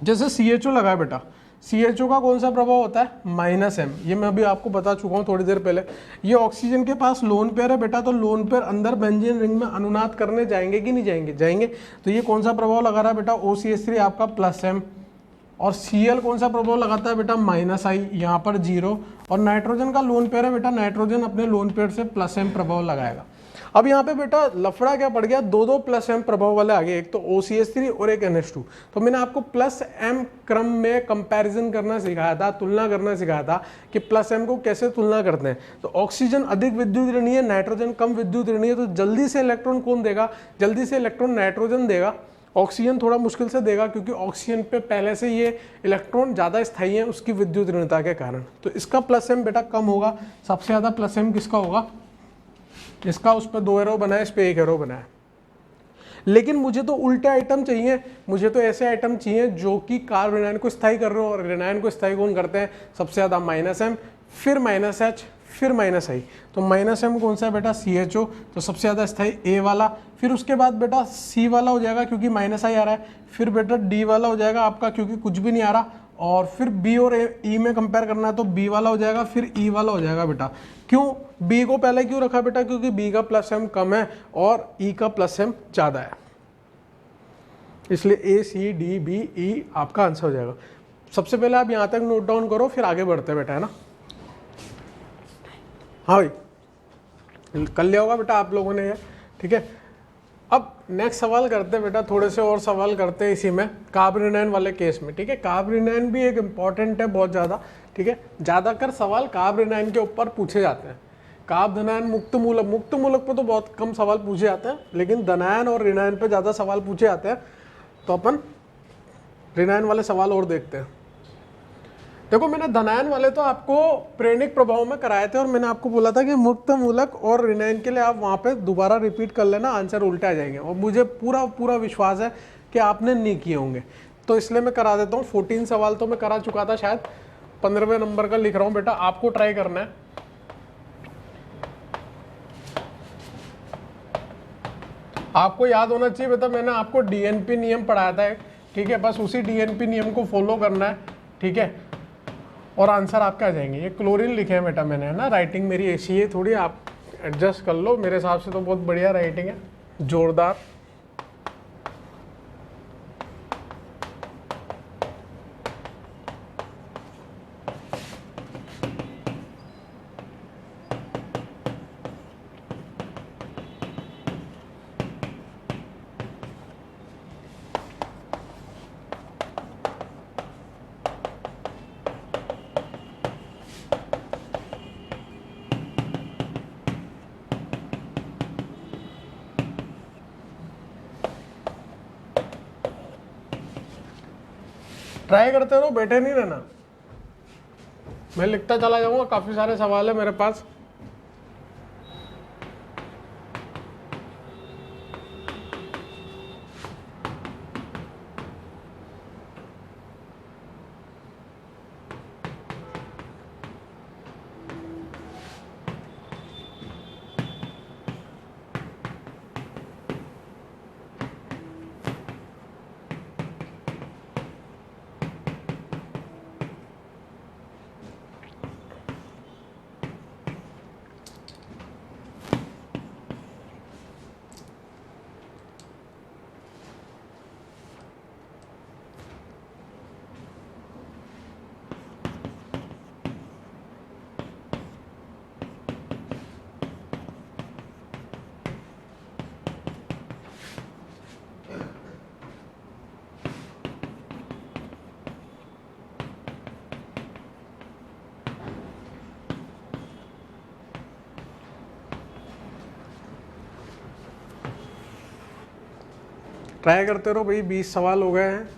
जैसे CHO लगा है बेटा, CHO का कौन सा प्रभाव होता है, -M, ये मैं अभी आपको बता चुका हूँ थोड़ी देर पहले। ये ऑक्सीजन के पास लोन पेयर है बेटा, तो लोन पेयर अंदर बेंजीन रिंग में अनुनाद करने जाएंगे कि नहीं जाएंगे, जाएंगे। तो ये कौन सा प्रभाव लगा रहा है बेटा, OCH3 आपका +M, और Cl कौन सा प्रभाव लगाता है बेटा, -I, यहाँ पर 0, और नाइट्रोजन का लोन पेयर है बेटा, नाइट्रोजन अपने लोन पेयर से +M प्रभाव लगाएगा। अब यहाँ पे बेटा लफड़ा क्या पड़ गया, दो +M प्रभाव वाले आ गए, एक तो OCH3 और एक NH2। तो मैंने आपको +M क्रम में कंपैरिजन करना सिखाया था, तुलना करना सिखाया था कि +M को कैसे तुलना करते हैं। तो ऑक्सीजन अधिक विद्युत ऋणीय, नाइट्रोजन कम विद्युत ऋणीय, तो जल्दी से इलेक्ट्रॉन कौन देगा, जल्दी से इलेक्ट्रॉन नाइट्रोजन देगा। ऑक्सीजन थोड़ा मुश्किल से देगा, क्योंकि ऑक्सीजन पे पहले से ये इलेक्ट्रॉन ज़्यादा स्थायी है उसकी विद्युत ऋणता के कारण। तो इसका +M बेटा कम होगा। सबसे ज़्यादा +M किसका होगा, इसका उस पर 2 एरो बनाया, इस पर 1 एरो बनाया। लेकिन मुझे तो उल्टे आइटम चाहिए, मुझे तो ऐसे आइटम चाहिए जो कि कार्ब ऋणायन को स्थायी कर रहे हो, और ऋणायन को स्थायी कौन करते हैं, सबसे ज़्यादा -M, फिर -H, फिर -I। तो -M कौन सा है बेटा, CHO, तो सबसे ज़्यादा स्थायी A वाला, फिर उसके बाद बेटा C वाला हो जाएगा क्योंकि -I आ रहा है, फिर बेटा D वाला हो जाएगा आपका क्योंकि कुछ भी नहीं आ रहा, और फिर B और E में कंपेयर करना है तो B वाला हो जाएगा, फिर E वाला हो जाएगा बेटा। क्यों B को पहले क्यों रखा बेटा, क्योंकि B का +M कम है और E का +M ज़्यादा है, इसलिए A, C, D, B, E आपका आंसर हो जाएगा। सबसे पहले आप यहाँ तक नोट डाउन करो, फिर आगे बढ़ते हैं बेटा, है ना। हाँ भाई, कर लिया होगा बेटा आप लोगों ने ये, ठीक है। अब नेक्स्ट सवाल करते हैं बेटा, थोड़े से और सवाल करते हैं इसी में, कार्ब ऋणायन वाले केस में। ठीक है, कार्ब ऋणायन भी एक इम्पॉर्टेंट है बहुत ज़्यादा। ठीक है, ज़्यादातर सवाल कार्ब ऋणायन के ऊपर पूछे जाते हैं। कार्ब धनायन मुक्त मूलक पे तो बहुत कम सवाल पूछे जाते हैं, लेकिन धनायन और ऋणायन पे ज़्यादा सवाल पूछे जाते हैं। तो अपन ऋणायन वाले सवाल और देखते हैं। देखो, मैंने धनायन वाले तो आपको प्रेरणिक प्रभाव में कराए थे, और मैंने आपको बोला था कि मुक्त मूलक और ऋणायन के लिए आप वहाँ पे दोबारा रिपीट कर लेना, आंसर उल्टे आ जाएंगे, और मुझे पूरा विश्वास है कि आपने नहीं किए होंगे, तो इसलिए मैं करा देता हूँ। 14 सवाल तो मैं करा चुका था, शायद 15वें नंबर का लिख रहा हूँ बेटा, आपको ट्राई करना है। आपको याद होना चाहिए बेटा, मैंने आपको DNP नियम पढ़ाया था, ठीक है, बस उसी DNP नियम को फॉलो करना है, ठीक है, और आंसर आपके आ जाएंगे। ये क्लोरीन लिखे हैं बेटा मैंने, है ना, राइटिंग मेरी ऐसी है थोड़ी, आप एडजस्ट कर लो, मेरे हिसाब से तो बहुत बढ़िया राइटिंग है, जोरदार। ट्राई करते रहो, बैठे नहीं रहना, मैं लिखता चला जाऊंगा, काफी सारे सवाल है मेरे पास। ट्राई करते रहो भाई। 20 सवाल हो गए हैं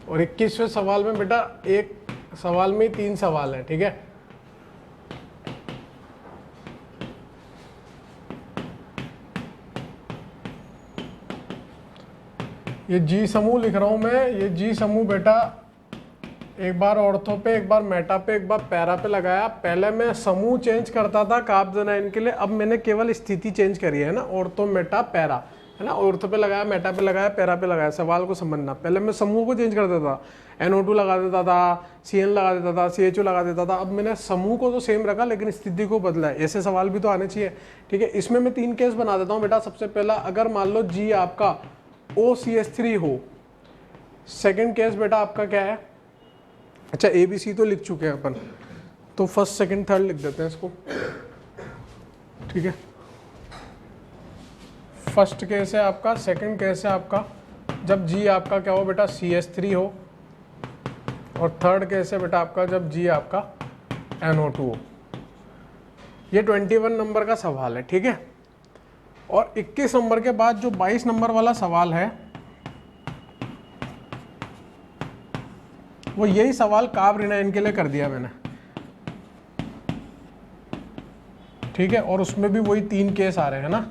और 21वें सवाल में बेटा एक सवाल में 3 सवाल है, ठीक है। ये जी समूह लिख रहा हूं मैं। ये जी समूह बेटा एक बार ऑर्थो पे, एक बार मेटा पे, एक बार पैरा पे लगाया। पहले मैं समूह चेंज करता था कार्बोनाइन के लिए, अब मैंने केवल स्थिति चेंज करी है ना, ऑर्थो मेटा पैरा, है ना। ऑर्थो पे लगाया, मेटा पे लगाया, पैरा पे लगाया। सवाल को समझना, पहले मैं समूह को चेंज कर देता था, NO2 लगा देता था, CN लगा देता था, CHO लगा देता था। अब मैंने समूह को तो सेम रखा लेकिन स्थिति को बदला है। ऐसे सवाल भी तो आने चाहिए, ठीक है। इसमें मैं 3 केस बना देता हूँ बेटा। सबसे पहला, अगर मान लो जी आपका OCH3 हो। सेकेंड केस बेटा आपका क्या है, अच्छा ABC तो लिख चुके हैं अपन, तो फर्स्ट सेकंड थर्ड लिख देते हैं इसको, ठीक है। फर्स्ट केस है आपका, सेकंड केस है आपका जब जी आपका क्या हो बेटा CH3 हो, और थर्ड केस है बेटा आपका जब जी आपका NO2 हो। ये 21 नंबर का सवाल है, ठीक है। और 21 नंबर के बाद जो 22 नंबर वाला सवाल है वो यही सवाल कार्बोनाइन के लिए कर दिया मैंने, ठीक है। और उसमें भी वही 3 केस आ रहे हैं ना।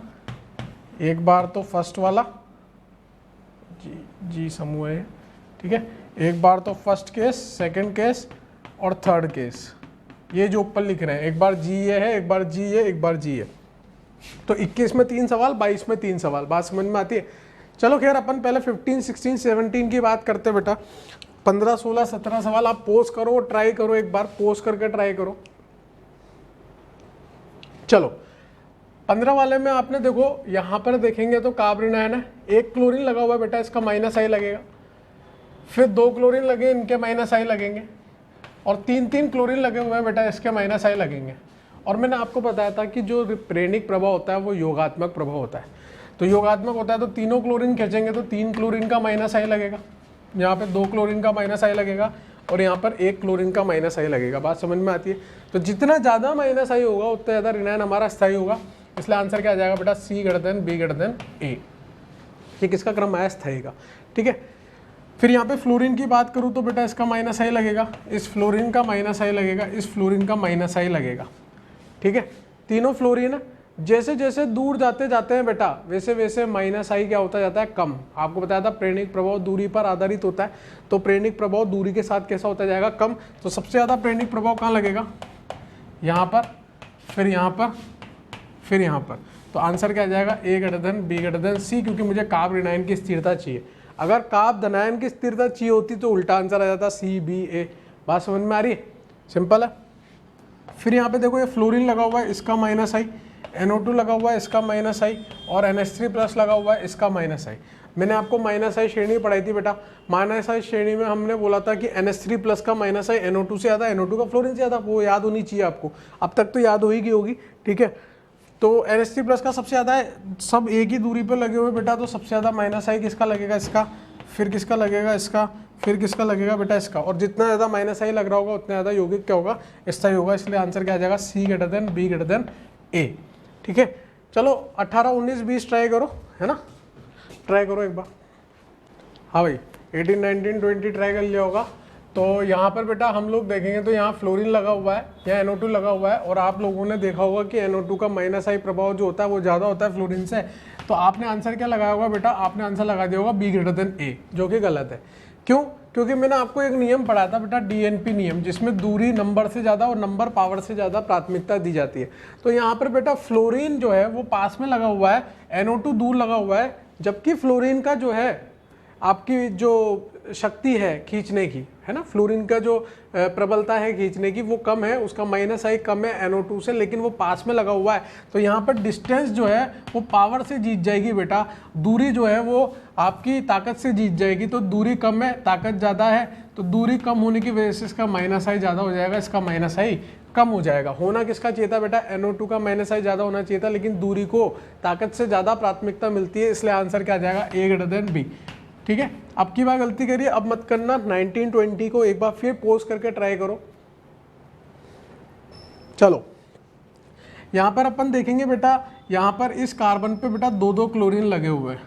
एक बार तो फर्स्ट वाला जी समूह है, ठीक है। एक बार तो फर्स्ट केस, सेकंड केस और थर्ड केस, ये जो ऊपर लिख रहे हैं। एक बार जी ये है, एक बार जी ये, एक बार जी ये। तो 21 में 3 सवाल, 22 में 3 सवाल। बात समझ में आती है। चलो खैर, अपन पहले 15, 16, 17 की बात करते बेटा। 15, 16, 17 सवाल आप पोस्ट करो, ट्राई करो, एक बार पोस्ट करके ट्राई करो। चलो 15 वाले में आपने देखो, यहां पर देखेंगे तो कार्बोनाइन है, एक क्लोरीन लगा हुआ है बेटा, इसका -I लगेगा। फिर 2 क्लोरीन लगे, इनके -I लगेंगे। और 3 क्लोरीन लगे हुए हैं बेटा, इसके -I लगेंगे। और मैंने आपको बताया था कि जो प्रेरणिक प्रभाव होता है वो योगात्मक प्रभाव होता है। तो योगात्मक होता है तो तीनों क्लोरीन खींचेंगे तो 3 क्लोरीन का -I लगेगा, यहाँ पे 2 क्लोरीन का -I लगेगा, और यहाँ पर 1 क्लोरीन का -I लगेगा। बात समझ में आती है। तो जितना ज़्यादा -I होगा उतना ज़्यादा ऋणायन हमारा स्थायी होगा। इसलिए आंसर क्या आ जाएगा बेटा, C > B > A। ये किसका क्रम आया, स्थायी का, ठीक है। फिर यहाँ पे फ्लोरीन की बात करूँ तो बेटा इसका -I लगेगा, इस फ्लोरीन का -I लगेगा, इस फ्लोरीन का -I लगेगा, ठीक है। तीनों फ्लोरीन है। जैसे जैसे दूर जाते जाते हैं बेटा वैसे वैसे -I क्या होता जाता है, कम। आपको बताया था प्रेरणिक प्रभाव दूरी पर आधारित होता है, तो प्रेरणिक प्रभाव दूरी के साथ कैसा होता जाएगा, कम। तो सबसे ज़्यादा प्रेरणिक प्रभाव कहाँ लगेगा, यहाँ पर, फिर यहाँ पर, फिर यहाँ पर। तो आंसर क्या आ जाएगा, A > B > C, क्योंकि मुझे कार्बोनाइन की स्थिरता चाहिए। अगर कार्बोनाइन की स्थिरता चाहिए होती तो उल्टा आंसर आ जाता C B A। बात समझ में आ रही है, सिंपल है। फिर यहाँ पे देखो ये फ्लोरीन लगा हुआ है, इसका -I, NO2 लगा हुआ है, इसका -I, और NH3+ लगा हुआ है, इसका -I। मैंने आपको -I श्रेणी पढ़ाई थी बेटा। -I श्रेणी में हमने बोला था कि NH3+ का -I NO2 से ज़्यादा, NO2 का फ्लोरीन से ज़्यादा, वो याद होनी चाहिए आपको। अब तक तो याद होगी, ठीक है। तो NH3+ का सबसे ज़्यादा है, सब एक ही दूरी पर लगे हुए बेटा, तो सबसे ज़्यादा -I किसका लगेगा, इसका। फिर किसका लगेगा, इसका। फिर किसका लगेगा बेटा, इसका। और जितना ज़्यादा -I लग रहा होगा उतना ज़्यादा यौगिक क्या होगा, स्थायी होगा। इसलिए आंसर क्या आ जाएगा, C > B > A, ठीक है। चलो 18, 19, 20 ट्राई करो, है ना, ट्राई करो एक बार। हाँ भाई 18, 19, 20 ट्राई कर लिया होगा। तो यहाँ पर बेटा हम लोग देखेंगे तो यहाँ फ्लोरीन लगा हुआ है, यहाँ NO2 लगा हुआ है, और आप लोगों ने देखा होगा कि NO2 का -I प्रभाव जो होता है वो ज़्यादा होता है फ्लोरीन से। तो आपने आंसर क्या लगाया होगा बेटा, आपने आंसर लगा दिया होगा B > A, जो कि गलत है। क्यों, क्योंकि मैंने आपको एक नियम पढ़ाया था बेटा, DNP नियम, जिसमें दूरी नंबर से ज़्यादा और नंबर पावर से ज़्यादा प्राथमिकता दी जाती है। तो यहाँ पर बेटा फ्लोरीन जो है वो पास में लगा हुआ है, NO2 दूर लगा हुआ है, जबकि फ्लोरीन का जो है आपकी जो शक्ति है खींचने की, है ना, फ्लोरीन का जो प्रबलता है खींचने की वो कम है, उसका -I कम है NO2 से, लेकिन वो पास में लगा हुआ है। तो यहाँ पर डिस्टेंस जो है वो पावर से जीत जाएगी बेटा, दूरी जो है वो आपकी ताकत से जीत जाएगी। तो दूरी कम है, ताकत ज़्यादा है, तो दूरी कम होने की वजह से इसका -I ज़्यादा हो जाएगा, इसका -I कम हो जाएगा। होना किसका चाहिए था बेटा, NO2 का -I ज़्यादा होना चाहिए था, लेकिन दूरी को ताकत से ज़्यादा प्राथमिकता मिलती है, इसलिए आंसर क्या आ जाएगा, A > B, ठीक है। अब की बार गलती करिए, अब मत करना। 19, 20 को एक बार फिर पोस्ट करके ट्राई करो। चलो यहाँ पर अपन देखेंगे बेटा, यहाँ पर इस कार्बन पे बेटा 2 क्लोरीन लगे हुए हैं,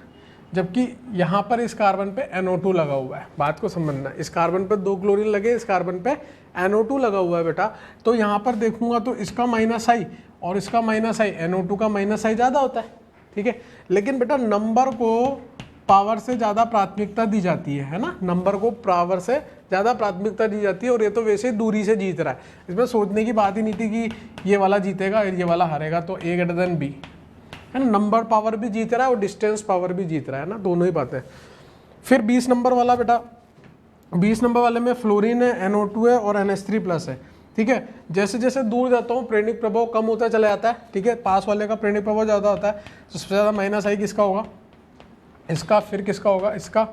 जबकि यहाँ पर इस कार्बन पे NO2 लगा हुआ है। बात को समझना, इस कार्बन पे 2 क्लोरीन लगे, इस कार्बन पे NO2 लगा हुआ है बेटा। तो यहाँ पर देखूंगा तो इसका माइनस आई और इसका माइनस आई, NO2 का माइनस आई ज़्यादा होता है, ठीक है। लेकिन बेटा नंबर को पावर से ज़्यादा प्राथमिकता दी जाती है ना, नंबर को पावर से ज़्यादा प्राथमिकता दी जाती है। और ये तो वैसे दूरी से जीत रहा है, इसमें सोचने की बात ही नहीं थी कि ये वाला जीतेगा ये वाला हारेगा। तो A ग्रेटर देन B है ना, नंबर पावर भी जीत रहा है और डिस्टेंस पावर भी जीत रहा है ना, दोनों ही बातें। फिर 20 नंबर वाला बेटा, 20 नंबर वाले में फ्लोरीन है, NO2 है और NH3+ है, ठीक है। जैसे जैसे दूर जाता हूँ प्रेरणिक प्रभाव कम होता चला जाता है, ठीक है। पास वाले का प्रेरणिक प्रभाव ज़्यादा होता है, तो सबसे ज़्यादा माइनस आई किसका होगा, इसका, फिर किसका होगा, इसका,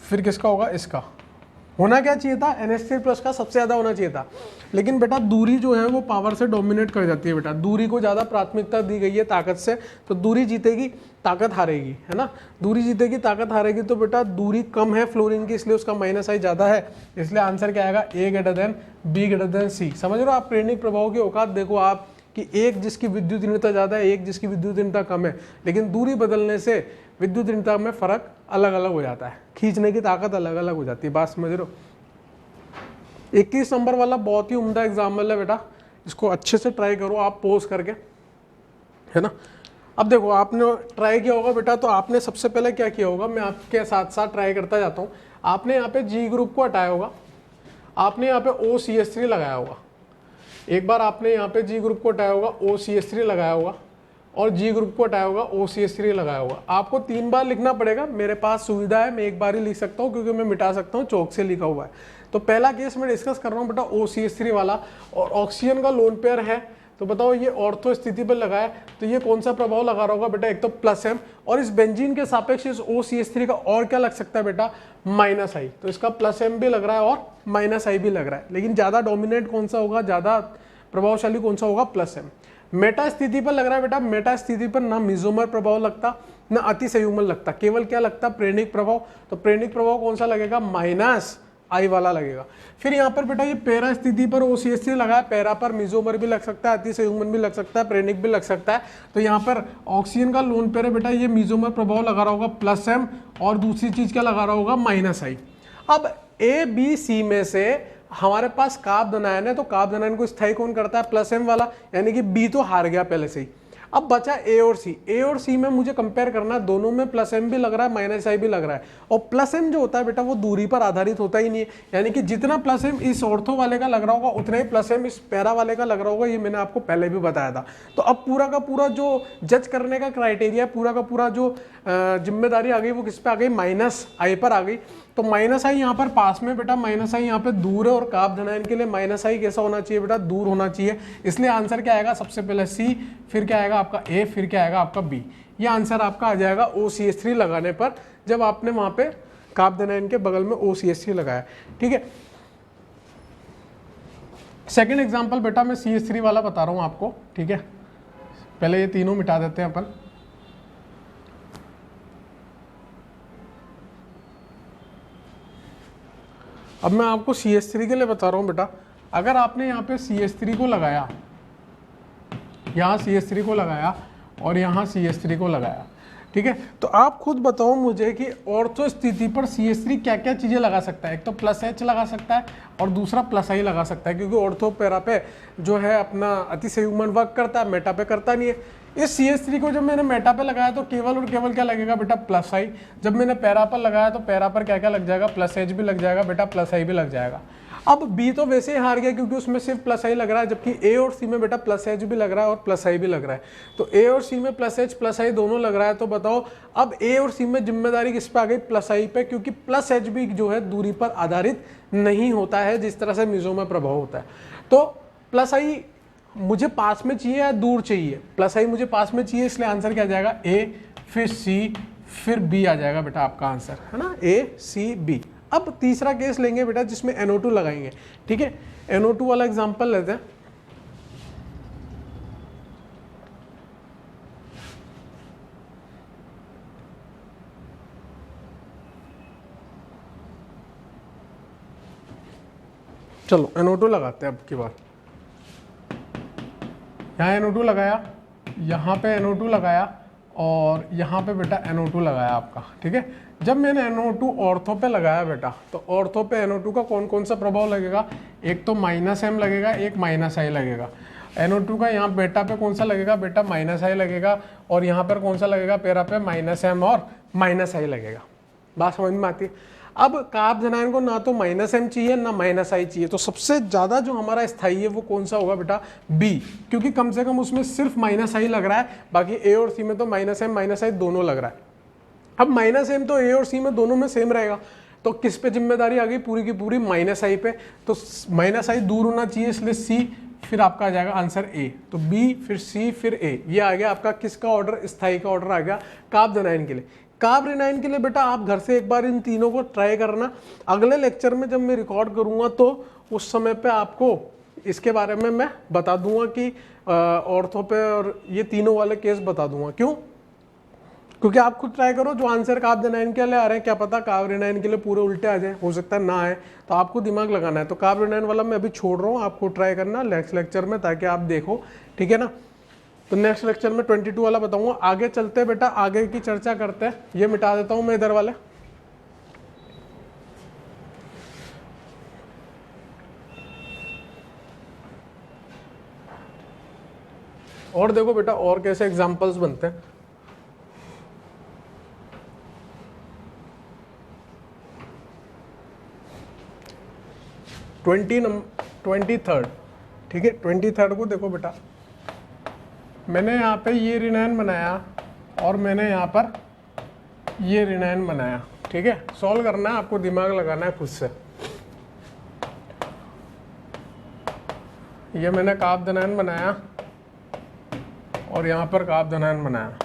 फिर किसका होगा, इसका। होना क्या चाहिए था, NH3+ का सबसे ज़्यादा होना चाहिए था। लेकिन बेटा दूरी जो है वो पावर से डोमिनेट कर जाती है बेटा, दूरी को ज़्यादा प्राथमिकता दी गई है ताकत से, तो दूरी जीतेगी ताकत हारेगी, है ना। दूरी जीतेगी ताकत हारेगी, तो बेटा दूरी कम है फ्लोरीन की, इसलिए उसका माइनस आई ज़्यादा है, इसलिए आंसर क्या आएगा, A greater than B greater than C। समझ रहे हो आप प्रेरणिक प्रभाव की औकात, देखो आप कि एक जिसकी विद्युत ऋणता ज़्यादा है, एक जिसकी विद्युत ऋणता कम है, लेकिन दूरी बदलने से विद्युत ऋणता में फ़र्क अलग अलग हो जाता है, खींचने की ताकत अलग अलग हो जाती है। बात समझ रहे हो। 21 नंबर वाला बहुत ही उम्दा एग्जाम्पल है बेटा, इसको अच्छे से ट्राई करो आप पोज करके, है ना। अब देखो आपने ट्राई किया होगा बेटा, तो आपने सबसे पहले क्या किया होगा, मैं आपके साथ साथ ट्राई करता जाता हूँ। आपने यहाँ पे G ग्रुप को हटाया होगा, आपने यहाँ पे OCH3 लगाया होगा, एक बार आपने यहाँ पे G ग्रुप को हटाया होगा, OCH3 लगाया होगा, और G ग्रुप को हटाया होगा, OCH3 लगाया होगा। आपको 3 बार लिखना पड़ेगा, मेरे पास सुविधा है मैं एक बार ही लिख सकता हूँ क्योंकि मैं मिटा सकता हूँ, चौक से लिखा हुआ है। तो पहला केस मैं डिस्कस कर रहा हूँ बेटा OCH3 वाला, और ऑक्सीजन का लोन पेयर है, तो बताओ ये ऑर्थो स्थिति पर लगा है, तो ये कौन सा प्रभाव लगा रहा होगा बेटा, एक तो +M, और इस बेंजीन के सापेक्ष इस OCH3 का और क्या लग सकता है बेटा, -I। तो इसका +M भी लग रहा है और -I भी लग रहा है, लेकिन ज़्यादा डोमिनेट कौन सा होगा, ज़्यादा प्रभावशाली कौन सा होगा, +M। मेटा स्थिति पर लग रहा है बेटा, मेटा स्थिति पर ना मिजोमर प्रभाव लगता ना अतिसंयुग्मन लगता, केवल क्या लगता, प्रेरणिक प्रभाव। तो प्रेरणिक प्रभाव कौन सा लगेगा, -I वाला लगेगा। फिर यहाँ पर बेटा ये पैरा स्थिति पर OCH3 लगा है, पैरा पर मिजोमर भी लग सकता है, अतिसंयुग्मन भी लग सकता है, प्रेरणिक भी लग सकता है। तो यहाँ पर ऑक्सीजन का लोन पेयर है बेटा, ये मिजोमर प्रभाव लगा रहा होगा +M, और दूसरी चीज क्या लगा रहा होगा, -I। अब A B C में से हमारे पास कार्ब धनायन है, तो कार्ब धनायन को स्थायी कौन करता है, +M वाला, यानी कि B तो हार गया पहले से ही। अब बचा A और C। A और C में मुझे कंपेयर करना है, दोनों में +M भी लग रहा है, -I भी लग रहा है, और +M जो होता है बेटा वो दूरी पर आधारित होता ही नहीं है, यानी कि जितना +M इस ऑर्थो वाले का लग रहा होगा उतना ही +M इस पैरा वाले का लग रहा होगा, ये मैंने आपको पहले भी बताया था। तो अब पूरा का पूरा जो जज करने का क्राइटेरिया, पूरा का पूरा जो जिम्मेदारी आ गई वो किस पे आ गई, -I पर आ गई। तो -I यहाँ पर पास में बेटा, -I यहाँ पे दूर है, और कार्ब धनायन के लिए -I कैसा होना चाहिए बेटा, दूर होना चाहिए, इसलिए आंसर क्या आएगा, सबसे पहले C, फिर क्या आएगा आपका A, फिर क्या आएगा आपका B। ये आंसर आपका आ जाएगा OCH3 लगाने पर, जब आपने वहां पे कार्ब धनायन के बगल में OCH3 लगाया, ठीक है। सेकेंड एग्जाम्पल बेटा मैं CH3 वाला बता रहा हूँ आपको, ठीक है। पहले ये तीनों मिटा देते हैं अपन। अब मैं आपको CH3 के लिए बता रहा हूँ बेटा, अगर आपने यहाँ पे CH3 को लगाया, यहाँ CH3 को लगाया और यहाँ CH3 को लगाया, ठीक है, तो आप खुद बताओ मुझे कि ऑर्थो स्थिति पर CH3 क्या क्या चीज़ें लगा सकता है। एक तो +H लगा सकता है और दूसरा +I लगा सकता है, क्योंकि ऑर्थो पैरा पे जो है अपना अतिसंयुग्मन वर्क करता है, मेटा पे करता नहीं है। इस CH3 को जब मैंने मेटा पे लगाया तो केवल और केवल क्या लगेगा बेटा, +I। जब मैंने पैरा पर लगाया तो पैरा पर क्या क्या लग जाएगा, +H भी लग जाएगा बेटा, +I भी लग जाएगा। अब B तो वैसे ही हार गया क्योंकि उसमें सिर्फ +I लग रहा है, जबकि A और C में बेटा +H भी लग रहा है और +I भी लग रहा है। तो A और C में +H +I दोनों लग रहा है, तो बताओ अब A और C में जिम्मेदारी किस पे आ गई, +I पे, क्योंकि +H भी जो है दूरी पर आधारित नहीं होता है जिस तरह से मिजोमर प्रभाव होता है। तो +I मुझे पास में चाहिए या दूर चाहिए, +I मुझे पास में चाहिए, इसलिए आंसर क्या आ जाएगा, A, फिर C, फिर B आ जाएगा बेटा आपका आंसर, है ना, A, C, B। अब तीसरा केस लेंगे बेटा जिसमें NO2 लगाएंगे, ठीक है। NO2 वाला एग्जांपल लेते हैं। चलो NO2 लगाते हैं अब की बार। यहाँ NO2 लगाया, यहाँ पे NO2 लगाया और यहाँ पे बेटा NO2 लगाया आपका, ठीक है। जब मैंने NO2 ऑर्थो पे लगाया बेटा, तो ऑर्थो पे NO2 का कौन कौन सा प्रभाव लगेगा, एक तो -M लगेगा, एक -I लगेगा। NO2 का यहाँ बेटा पे कौन सा लगेगा बेटा, -I लगेगा, और यहाँ पर कौन सा लगेगा पेरा पे, -M और -I लगेगा। बात समझ में आती है। अब कार्बोनाइन को ना तो -M चाहिए ना -I चाहिए, तो सबसे ज़्यादा जो हमारा स्थायी है वो कौन सा होगा बेटा, B, क्योंकि कम से कम उसमें सिर्फ -I लग रहा है, बाकी A और C में तो -M -I दोनों लग रहा है। अब -M तो A और C में दोनों में सेम रहेगा, तो किस पे जिम्मेदारी आ गई, पूरी की पूरी -I पे, तो -I दूर होना चाहिए, इसलिए C, फिर आपका आ जाएगा आंसर A, तो B फिर C फिर A, ये आ गया आपका किसका ऑर्डर, स्थायी का ऑर्डर आ गया कार्बोनाइन के लिए। कार्बोनाइन के लिए बेटा आप घर से एक बार इन तीनों को ट्राई करना, अगले लेक्चर में जब मैं रिकॉर्ड करूंगा तो उस समय पे आपको इसके बारे में मैं बता दूंगा कि ऑर्थो पे और ये तीनों वाले केस बता दूंगा। क्यों, क्योंकि आप खुद ट्राई करो, जो आंसर कार्बोनाइन के लिए आ रहे हैं क्या पता कार्बोनाइन के लिए पूरे उल्टे आ जाए, हो सकता है ना आए, तो आपको दिमाग लगाना है। तो कार्बोनाइन वाला मैं अभी छोड़ रहा हूँ, आपको ट्राई करना नेक्स्ट लेक्चर में, ताकि आप देखो, ठीक है ना। तो नेक्स्ट लेक्चर में 22 वाला बताऊंगा। आगे चलते हैं बेटा, आगे की चर्चा करते हैं। ये मिटा देता हूं मैं इधर वाले, और देखो बेटा और कैसे एग्जांपल्स बनते हैं। ट्वेंटी थर्ड, ठीक है, 23 को देखो बेटा, मैंने यहाँ पे ये ऋणायन बनाया और मैंने यहाँ पर ये ऋणायन बनाया, ठीक है। सॉल्व करना है आपको, दिमाग लगाना है खुद से। ये मैंने कार्बोनाइन बनाया और यहाँ पर कार्बोनाइन बनाया,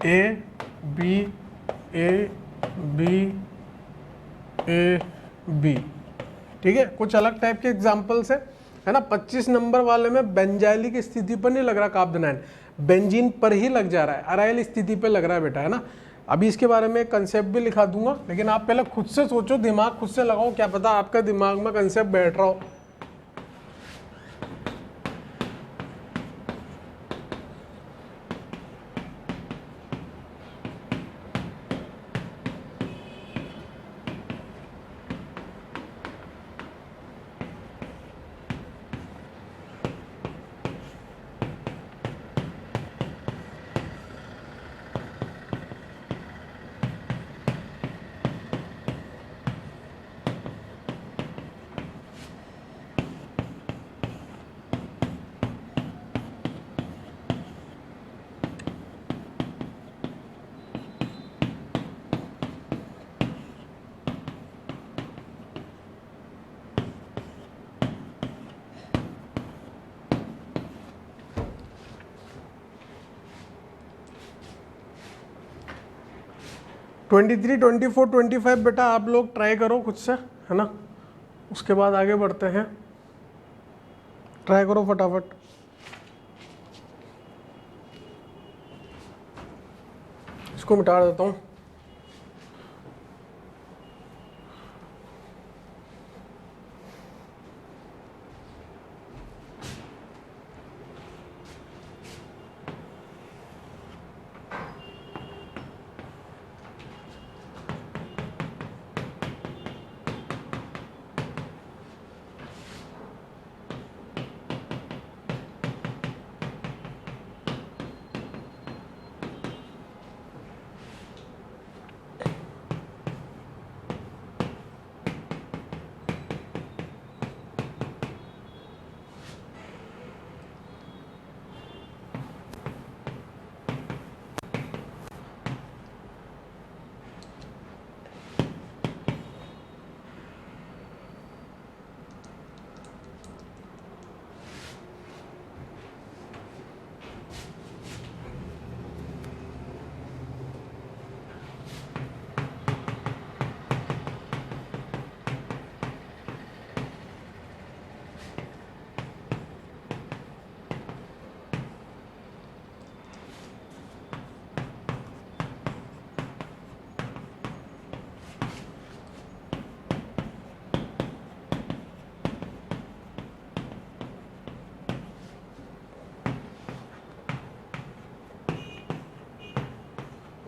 A B A B A B, ठीक है। कुछ अलग टाइप के एग्जाम्पल्स है ना। 25 नंबर वाले में बेंजाइलिक स्थिति पर नहीं लग रहा कार्बोनाइन, बेंजीन पर ही लग जा रहा है, अराइल स्थिति पे लग रहा है बेटा, है ना। अभी इसके बारे में एक कंसेप्ट भी लिखा दूंगा, लेकिन आप पहले खुद से सोचो, दिमाग खुद से लगाओ, क्या पता आपका दिमाग में कंसेप्ट बैठ रहा हो। ट्वेंटी 24, 25 बेटा आप लोग ट्राई करो खुद से, है ना। उसके बाद आगे बढ़ते हैं, ट्राई करो फटाफट। इसको मिटा देता हूँ।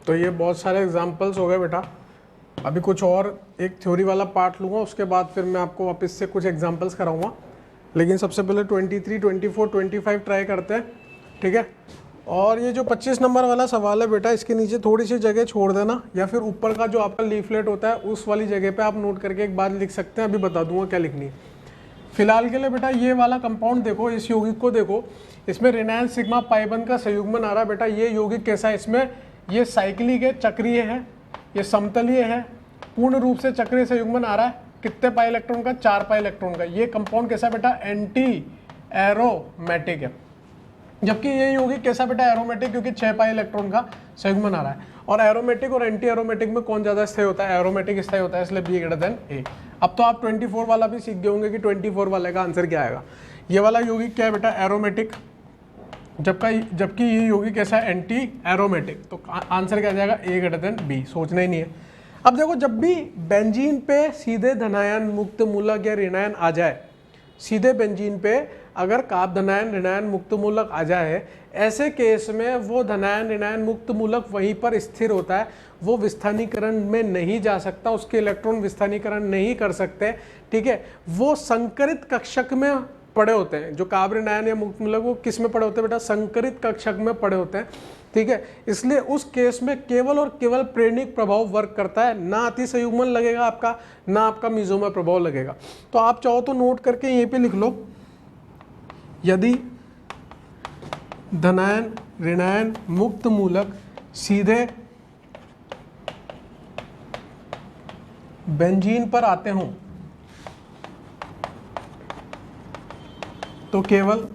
तो ये बहुत सारे एग्जाम्पल्स हो गए बेटा। अभी कुछ और एक थ्योरी वाला पार्ट लूँगा, उसके बाद फिर मैं आपको वापस से कुछ एग्जाम्पल्स कराऊंगा। लेकिन सबसे पहले 23, 24, 25 ट्राई करते हैं, ठीक है। और ये जो 25 नंबर वाला सवाल है बेटा, इसके नीचे थोड़ी सी जगह छोड़ देना, या फिर ऊपर का जो आपका लीफलेट होता है उस वाली जगह पे आप नोट करके एक बात लिख सकते हैं। अभी बता दूंगा क्या लिखनी है। फिलहाल के लिए बेटा ये वाला कंपाउंड देखो, इस यौगिक को देखो, इसमें ऋणायन सिग्मा पाई बंध का संयुग्मन आ रहा है बेटा। ये यौगिक कैसा है, इसमें ये साइक्लिक है, चक्रीय है, ये समतलीय है, पूर्ण रूप से चक्रीय संयुग्मन आ रहा है। कितने पाई इलेक्ट्रॉन का, 4 पाई इलेक्ट्रॉन का। ये कंपाउंड कैसा बेटा, एंटी एरोमेटिक है। जबकि ये यौगिक कैसा बेटा, एरोमेटिक, क्योंकि 6 पाई इलेक्ट्रॉन का संयुग्मन आ रहा है। और एरोमेटिक और एंटी एरोमेटिक में कौन ज्यादा स्थायी होता है, एरोमेटिक स्थायी होता है, इसलिए बी ग्रेटर देन ए। अब तो आप 24 वाला भी सीख गए होंगे कि 24 वाले का आंसर क्या आएगा। ये वाला यौगिक क्या है बेटा, एरोमेटिक, जबकि ये यौगिक कैसा है, एंटी एरोमेटिक। तो आंसर क्या आ जाएगा, ए ग्रेटर देन बी, सोचना ही नहीं है। अब देखो, जब भी बेंजीन पे सीधे धनायन मुक्त मूलक या ऋणायन आ जाए, सीधे बेंजीन पे अगर काप धनायन ऋणायन मुक्त मूलक आ जाए, ऐसे केस में वो धनायन ऋणायन मुक्त मूलक वहीं पर स्थिर होता है, वो विस्थानीकरण में नहीं जा सकता, उसके इलेक्ट्रॉन विस्थानीकरण नहीं कर सकते, ठीक है। वो संकरित कक्षक में पड़े होते हैं। जो काप ऋणायन या मुक्त मूलक वो किस में पड़े होते हैं बेटा, संकरित कक्षक में पड़े होते हैं, ठीक है। इसलिए उस केस में केवल और केवल प्रेरणिक प्रभाव वर्क करता है, ना अतिसंयुग्मन लगेगा आपका, ना आपका मेसोमर प्रभाव लगेगा। तो आप चाहो तो नोट करके यहीं पे लिख लो, यदि धनायन ऋणायन मुक्त मूलक सीधे बेंजीन पर आते हों तो केवल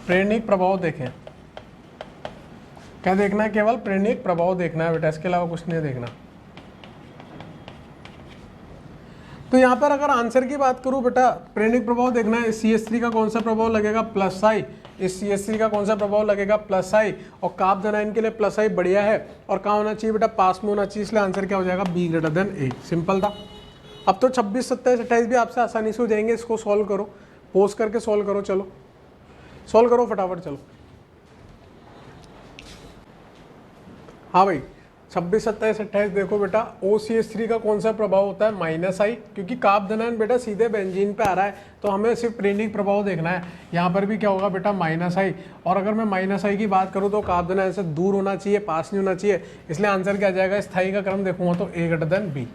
प्रेरणिक प्रभाव देखें। क्या देखना है, केवल प्रेरणिक प्रभाव देखना है बेटा, इसके अलावा कुछ नहीं देखना। तो यहाँ पर अगर आंसर की बात करूँ बेटा, प्रेरणिक प्रभाव देखना है। इस CH3 का कौन सा प्रभाव लगेगा, प्लस आई। इस CH3 का कौन सा प्रभाव लगेगा, प्लस आई। और काप धनायन के लिए प्लस आई बढ़िया है। और कहाँ होना चाहिए बेटा, पास में होना चाहिए, इसलिए आंसर क्या हो जाएगा, बी ग्रेटर देन ए। सिंपल था। अब तो 26, 27, 28 भी आपसे आसानी से हो जाएंगे। इसको सॉल्व करो, पोज करके सॉल्व करो, चलो सॉल्व करो फटाफट, चलो। हाँ भाई, 26, 27, 28 देखो बेटा, OCH3 का कौन सा प्रभाव होता है, माइनस आई, क्योंकि काप धनायन बेटा सीधे बेंजीन पे आ रहा है, तो हमें सिर्फ प्रेरणिक प्रभाव देखना है। यहाँ पर भी क्या होगा बेटा, माइनस आई। और अगर मैं माइनस आई की बात करूँ तो काप धनायन से दूर होना चाहिए, पास नहीं होना चाहिए, इसलिए आंसर क्या आ जाएगा, स्थायी का क्रम देखूंगा तो ए ग्रेटर देन बी,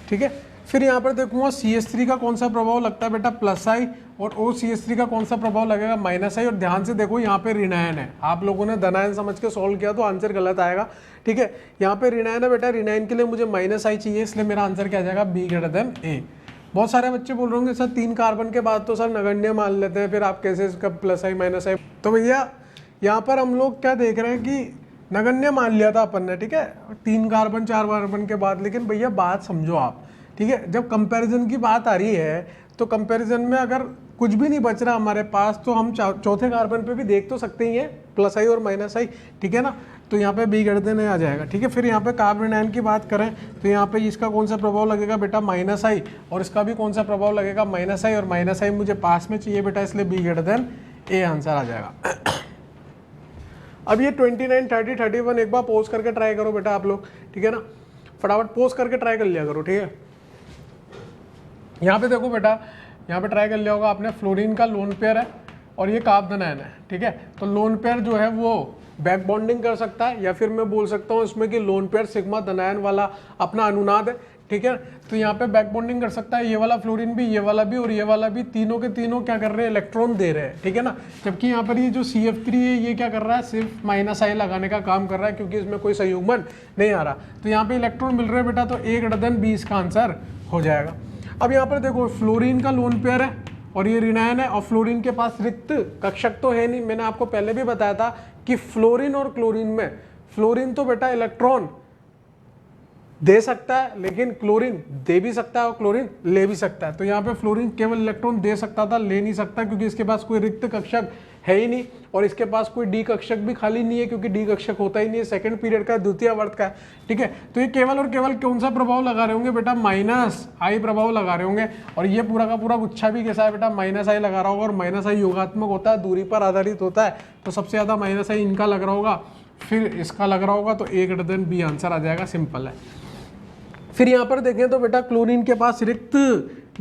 ठीक है। फिर यहाँ पर देखूंगा CH3 का कौन सा प्रभाव लगता है बेटा, प्लस आई। और OCH3 का कौन सा प्रभाव लगेगा, माइनस आई। और ध्यान से देखो, यहाँ पे ऋणायन है, आप लोगों ने धनायन समझ के सॉल्व किया तो आंसर गलत आएगा, ठीक है। यहाँ पे ऋणायन है बेटा, ऋणायन के लिए मुझे माइनस आई चाहिए, इसलिए मेरा आंसर क्या आ जाएगा, बी ग्रेटर देन ए। बहुत सारे बच्चे बोल रहे होंगे सर 3 कार्बन के बाद तो सर नगण्य मान लेते हैं, फिर आप कैसे इसका प्लस आई माइनस आई। तो भैया यहाँ पर हम लोग क्या देख रहे हैं कि नगण्य मान लिया था अपन ने, ठीक है, 3 कार्बन 4 कार्बन के बाद। लेकिन भैया बात समझो आप, ठीक है, जब कंपैरिजन की बात आ रही है तो कंपैरिजन में अगर कुछ भी नहीं बच रहा हमारे पास, तो हम चौथे कार्बन पे भी देख तो सकते ही हैं, प्लस आई और माइनस आई, ठीक है ना। तो यहाँ पे बी ग्रेटर देन आ जाएगा, ठीक है। फिर यहाँ पे कार्ब ऋणायन की बात करें तो यहाँ पे इसका कौन सा प्रभाव लगेगा बेटा, माइनस आई। और इसका भी कौन सा प्रभाव लगेगा, माइनस आई। और माइनस आई मुझे पास में चाहिए बेटा, इसलिए B greater than A answer आ जाएगा। अब ये 29, 30, 31 एक बार पोज करके ट्राई करो बेटा आप लोग, ठीक है ना, फटाफट पोज करके ट्राई कर लिया करो, ठीक है। यहाँ पे देखो बेटा, यहाँ पे ट्राई कर लिया होगा आपने, फ्लोरीन का लोन पेयर है और ये काप धनायन है, ठीक है। तो लोन पेयर जो है वो बैक बॉन्डिंग कर सकता है, या फिर मैं बोल सकता हूँ इसमें कि लोन पेयर सिग्मा धनायन वाला अपना अनुनाद है, ठीक है। तो यहाँ पे बैक बॉन्डिंग कर सकता है ये वाला फ्लोरीन भी, ये वाला भी और ये वाला भी, तीनों के तीनों क्या कर रहे हैं, इलेक्ट्रॉन दे रहे हैं, ठीक है ना। जबकि यहाँ पर ये जो CF3 है ये क्या कर रहा है, सिर्फ माइनस आई लगाने का काम कर रहा है, क्योंकि इसमें कोई संयुग्मन नहीं आ रहा। तो यहाँ पे इलेक्ट्रॉन मिल रहे हैं बेटा, तो ए ग्रेटर देन बी इसका आंसर हो जाएगा। अब यहाँ पर देखो, फ्लोरीन का लोन पेयर है और ये ऋणायन है, और फ्लोरीन के पास रिक्त कक्षक तो है नहीं। मैंने आपको पहले भी बताया था कि फ्लोरीन और क्लोरीन में, फ्लोरीन तो बेटा इलेक्ट्रॉन दे सकता है, लेकिन क्लोरीन दे भी सकता है और क्लोरीन ले भी सकता है। तो यहाँ पे फ्लोरीन केवल इलेक्ट्रॉन दे सकता था, ले नहीं सकता, क्योंकि इसके पास कोई रिक्त कक्षक है ही नहीं, और इसके पास कोई डी कक्षक भी खाली नहीं है क्योंकि डी कक्षक होता ही नहीं है, सेकंड पीरियड का, द्वितीय वर्त का है, ठीक है। तो ये केवल और केवल कौन सा प्रभाव लगा रहे होंगे बेटा, माइनस आई प्रभाव लगा रहे होंगे। और ये पूरा का पूरा गुच्छा भी कैसा है बेटा, माइनस आई लगा रहा होगा, और माइनस आई योगात्मक होता है, दूरी पर आधारित होता है, तो सबसे ज्यादा माइनस आई इनका लग रहा होगा, फिर इसका लग रहा होगा, तो A greater than B answer आ जाएगा, सिंपल है। फिर यहाँ पर देखें तो बेटा क्लोरीन के पास रिक्त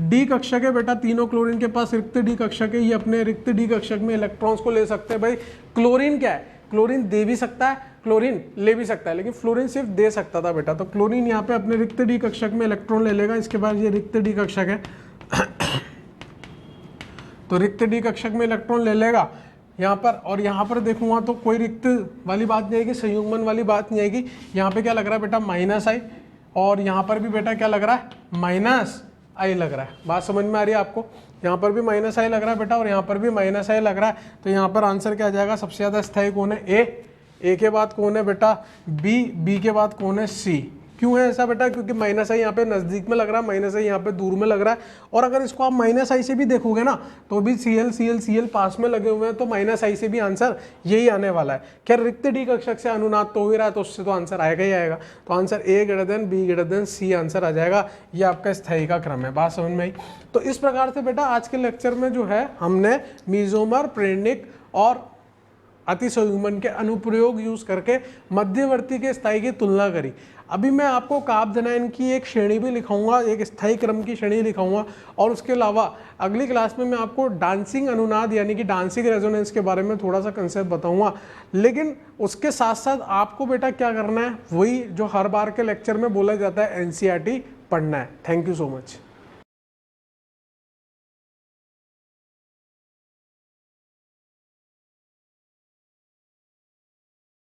डी कक्षक है बेटा, तीनों क्लोरीन के पास रिक्त डी कक्षक है, ये अपने रिक्त डी कक्षक में इलेक्ट्रॉन्स को ले सकते हैं। भाई क्लोरीन क्या है, क्लोरीन दे भी सकता है, क्लोरीन ले भी सकता है, लेकिन फ्लोरीन सिर्फ दे सकता था बेटा, तो क्लोरीन यहाँ पे अपने रिक्त डी कक्षक में इलेक्ट्रॉन ले लेगा। इसके बाद ये रिक्त डी कक्षक है तो रिक्त डी कक्षक में इलेक्ट्रॉन ले लेगा यहाँ पर, और यहाँ पर देखूंगा तो कोई रिक्त वाली बात नहीं आएगी, संयुग्मन वाली बात नहीं आएगी। यहाँ पे क्या लग रहा है बेटा, माइनस आई, और यहाँ पर भी बेटा क्या लग रहा है, माइनस आई लग रहा है। बात समझ में आ रही है आपको, यहाँ पर भी माइनस आई लग रहा है बेटा, और यहाँ पर भी माइनस आई लग रहा है। तो यहाँ पर आंसर क्या आ जाएगा, सबसे ज्यादा स्थायी कौन है, ए के बाद कौन है बेटा, बी के बाद कौन है, सी। क्यों है ऐसा बेटा, क्योंकि माइनस आई यहाँ पे नजदीक में लग रहा है, माइनस आई यहाँ पे दूर में लग रहा है। और अगर इसको आप माइनस आई से भी देखोगे ना, तो भी Cl पास में लगे हुए हैं, तो माइनस आई से भी आंसर यही आने वाला है। खैर रिक्त डी कक्षक से अनुनाद तो हो ही रहा है, तो उससे तो आंसर आएगा ही आएगा। तो answer A greater than B greater than C answer आ जाएगा। ये आपका स्थायी का क्रम है। बात समझ में आई। तो इस प्रकार से बेटा आज के लेक्चर में जो है हमने मीजोमर, प्रेरणिक और अतिसंयुग्मन के अनुप्रयोग यूज करके मध्यवर्ती के स्थायी की तुलना करी। अभी मैं आपको काब्धनायन की एक श्रेणी भी लिखाऊंगा, एक स्थायी क्रम की श्रेणी लिखाऊंगा, और उसके अलावा अगली क्लास में मैं आपको डांसिंग अनुनाद यानी कि डांसिंग रेजोनेंस के बारे में थोड़ा सा कंसेप्ट बताऊंगा। लेकिन उसके साथ साथ आपको बेटा क्या करना है, वही जो हर बार के लेक्चर में बोला जाता है, एनसीईआरटी पढ़ना है। Thank you so much.